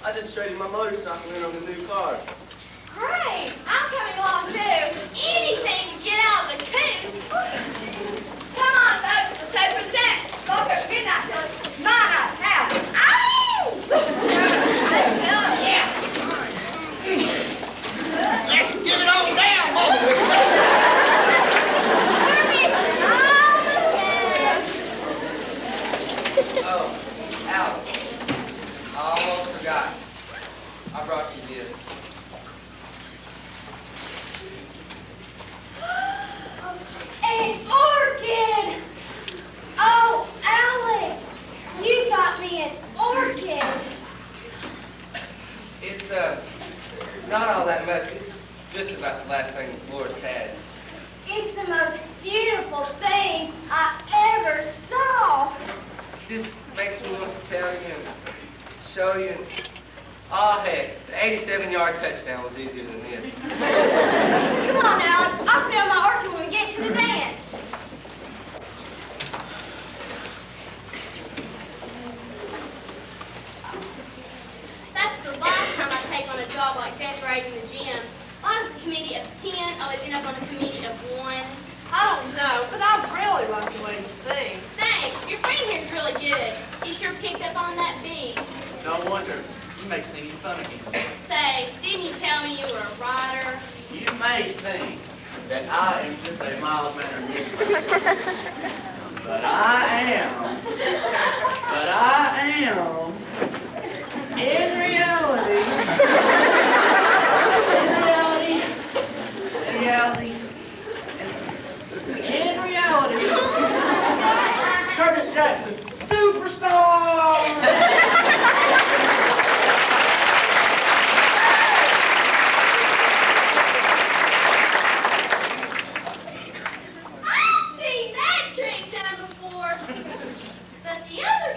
F: I just traded my motorcycle in on the new car.
A: Great! I'm coming along too. Anything to get out of the coop. Come on, folks. Let's head for the dance. Go for a midnight till it's my night now. Ow! Let's go. Yeah.
I: Let's give it all down, boys.
H: Oh, Alice, I almost forgot. I brought you this.
A: An orchid! Oh, Alex, you got me an orchid.
H: It's, not all that much. It's just about the last thing Florist had.
A: It's the most beautiful thing I ever saw.
H: Just makes me want to tell you and show you. Oh, heck, the 87-yard touchdown was easier than this.
A: Come on, Alex. I'll fill my orchid when we get to the dance. That's the last time I take on a job like decorating the gym. I was a committee of 10. I'll end up on a committee of 1.
E: I don't know, but I really like the way you sing.
A: Thanks. Your friend here's really good. He sure picked up on that beat.
L: No wonder. You make singing fun of me.
A: Say, didn't you tell me you were a writer?
L: You may think that I am just a mild-mannered musician. But I am. In reality, Curtis Jackson, superstar!
A: I've seen that trick done before. But the other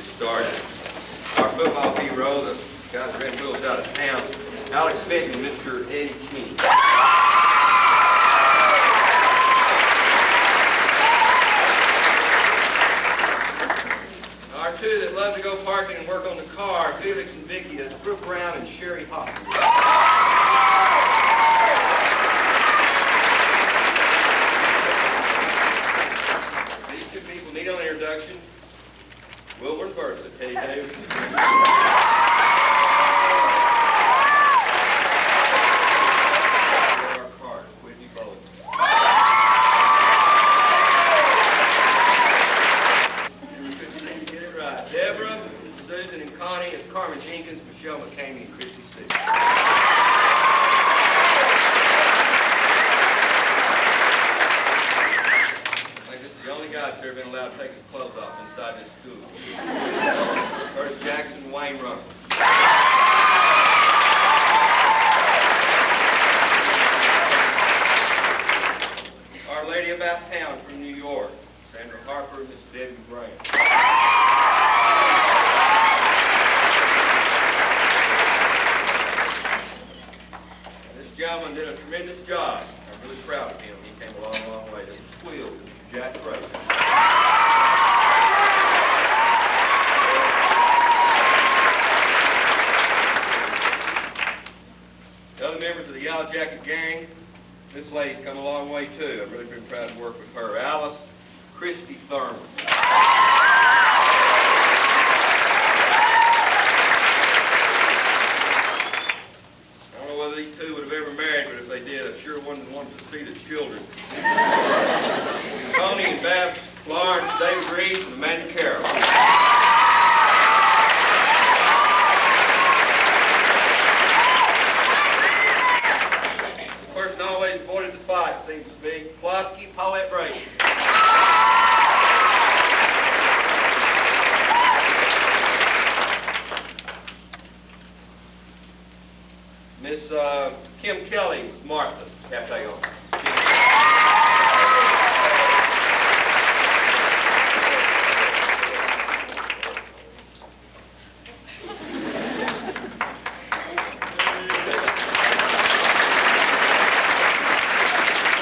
J: get started. Our football hero, the guy that ran wheels out of town, Alex Smith and Mr. Eddie King. Our two that love to go parking and work on the car, Felix and Vicky, is Brooke Brown and Sherry Hawkins. These two people need no introduction. Wilbur and Bertha, Teddy Davis. Carmen Jenkins, Michelle McCamey, and Christy Sue. I think this is the only guy that's ever been allowed to take his clothes off inside this school. Curtis Jackson and Wayne Runnels. Our Lady About Town from New York, Sandra Harper and Miss Debbie Brown. Gentleman did a tremendous job. I'm really proud of him. He came a long, long way. This is Will, Jack Fraser. The other members of the Yellow Jacket gang, this lady's come a long way too. I've really been proud to work with her. Alice Christy Thurman. These two would have ever married, but if they did, I sure wouldn't want to see the children. Tony and Babs Florence, David Reese, and Amanda Carroll. The person always avoided the fight seems to be Pulaski Paulette Brady. Miss Kim Kelly, Martha, Cafe owner.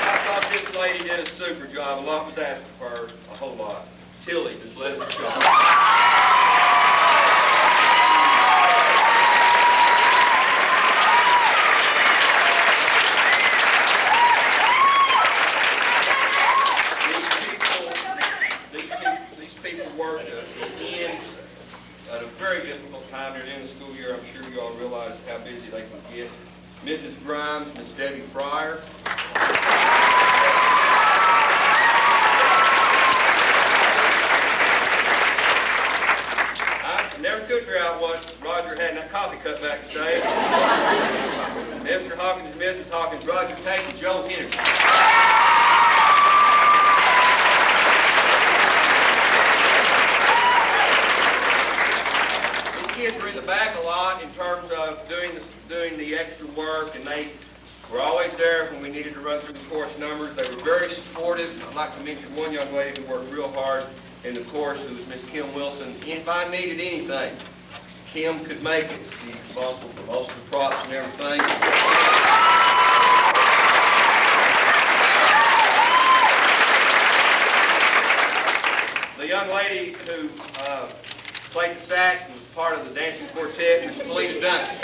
J: I thought this lady did a super job. A lot was asked of her, a whole lot. Tilly, just let us go. At a very difficult time near the end of the school year. I'm sure you all realize how busy they can get. Mrs. Grimes, Miss Debbie Fryer. I never could figure out what Roger had in that coffee cup backstage. Mr. Hawkins and Mrs. Hawkins, Roger Tate and Joe Henry. Kids were in the back a lot in terms of doing the extra work, and they were always there when we needed to run through the course numbers. They were very supportive. I'd like to mention one young lady who worked real hard in the course, who was Miss Kim Wilson. If I needed anything, Kim could make it. She's responsible for most of the props and everything. The young lady who played the sax and was part of the dancing quartet, Miss Felita Duncan.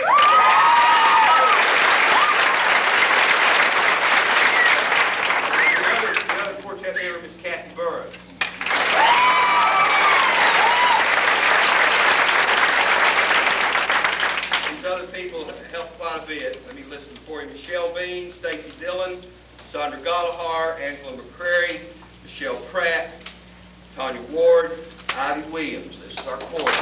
J: The other quartet member, Miss Kathy Burroughs. These other people have helped quite a bit. Let me list them for you. Michelle Bean, Stacy Dillon, Sandra Gallahar, Angela McCrary, Michelle Pratt, Tanya Ward, Ivy Williams. This is our chorus.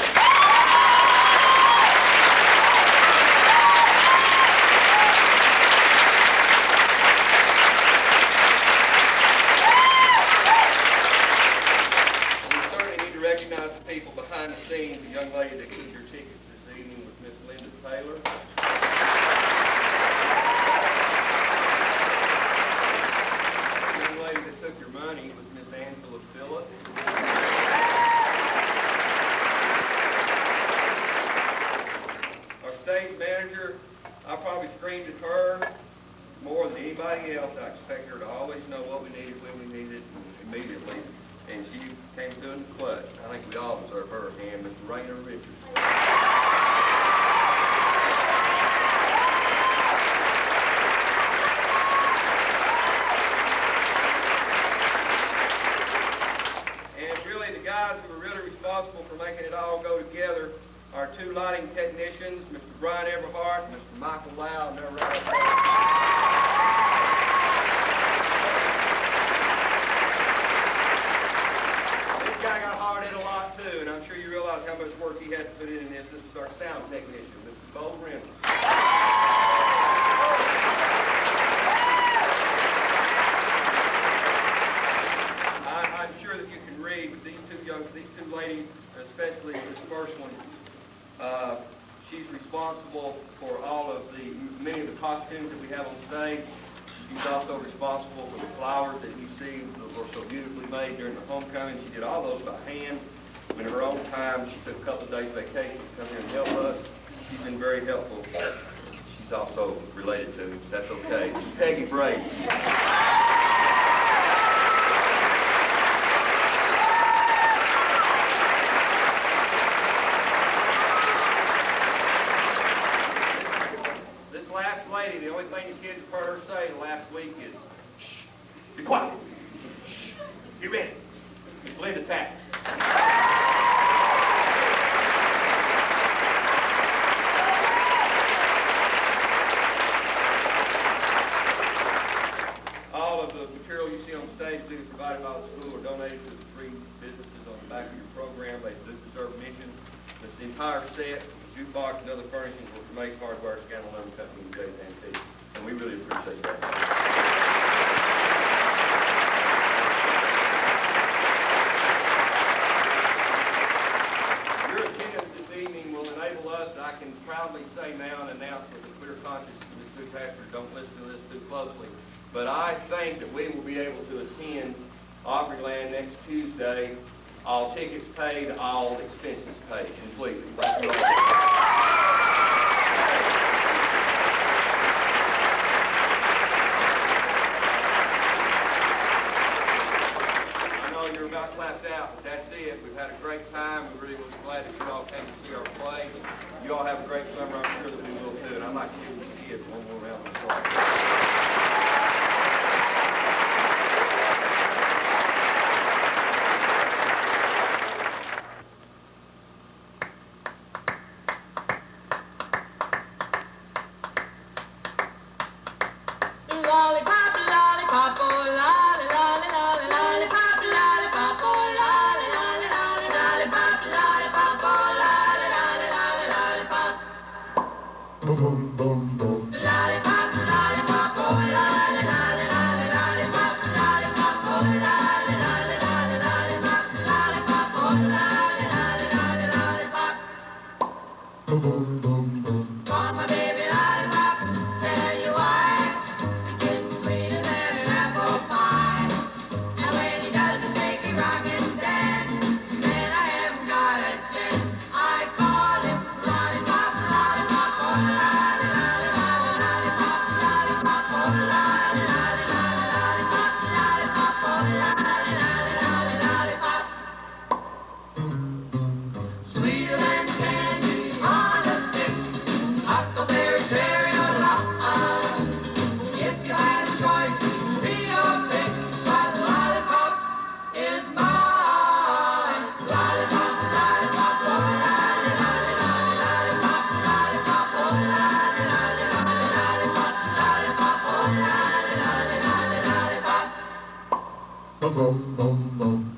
J: We certainly need to recognize the people behind the scenes. The young lady that took your tickets this evening was Miss Linda Taylor. The young lady that took your money was Miss Angela Phillip. anybody else, I expect her to always know what we needed when we needed it immediately. And she came through in the clutch. I think we all deserve her a hand, Mr. Rainer Richards. And really, the guys who were really responsible for making it all go together are two lighting technicians, Mr. Brian Everhart and Mr. Michael Lau, and they're right up there. This guy got hard in a lot too, and I'm sure you realize how much work he had to put in this. This is our sound technician, Mr. Bo Reynolds. I'm sure that you can read, but these two ladies, especially this first one, she's responsible for many of the costumes that we have on stage. She's also responsible for the flowers that you see that were so beautifully made during the homecoming. She did all those by hand. In her own time, she took a couple of days vacation to come here and help us. She's been very helpful. She's also related to me. That's okay. Peggy Brady. The only thing the kids have heard her say the last week is, shh, be quiet. Shh, get ready. It's Linda Tapp. All of the material you see on stage is either provided by the school or donated to the three businesses on the back of your program. They do deserve mention. The entire set, jukebox, and other furnishings were from Ace Hardware, Scandal Lumber Company, and Jay's Antiques. And we really appreciate that. Your attendance this evening will enable us, I can proudly say now and announce with a clear conscience to Ms. Goodpaster, don't listen to this too closely, but I think that we will be able to attend Opryland next Tuesday, all tickets paid, all expenses paid completely. I know you're about clapped out, but that's it. We've had a great time. We're really glad that you all came to see our play. You all have a great summer. I'm sure that we will too. And I'd like to give the kids one more round of applause.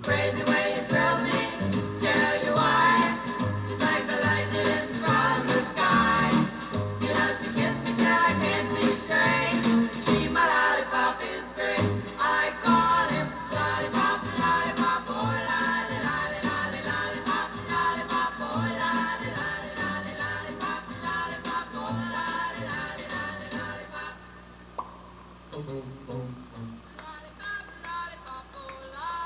M: Crazy way you thrill me, tell you why. Just like the lightning from the sky. You love to kiss me till I can't see straight. She, my lollipop is great. I call him lollipop, lollipop, oh lolly, lolly, lolly, lollipop, lollipop, oh lolly, lolly, lolly, lollipop, lollipop, oh lolly, lolly, lolly, lollipop. Lollipop, lollipop, oh lolly.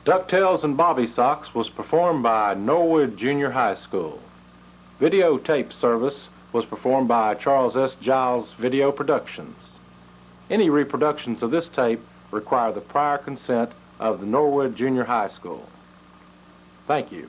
N: Ducktails and Bobbysox was performed by Norwood Junior High School. Videotape service was performed by Charles S. Giles Video Productions. Any reproductions of this tape require the prior consent of the Norwood Junior High School. Thank you.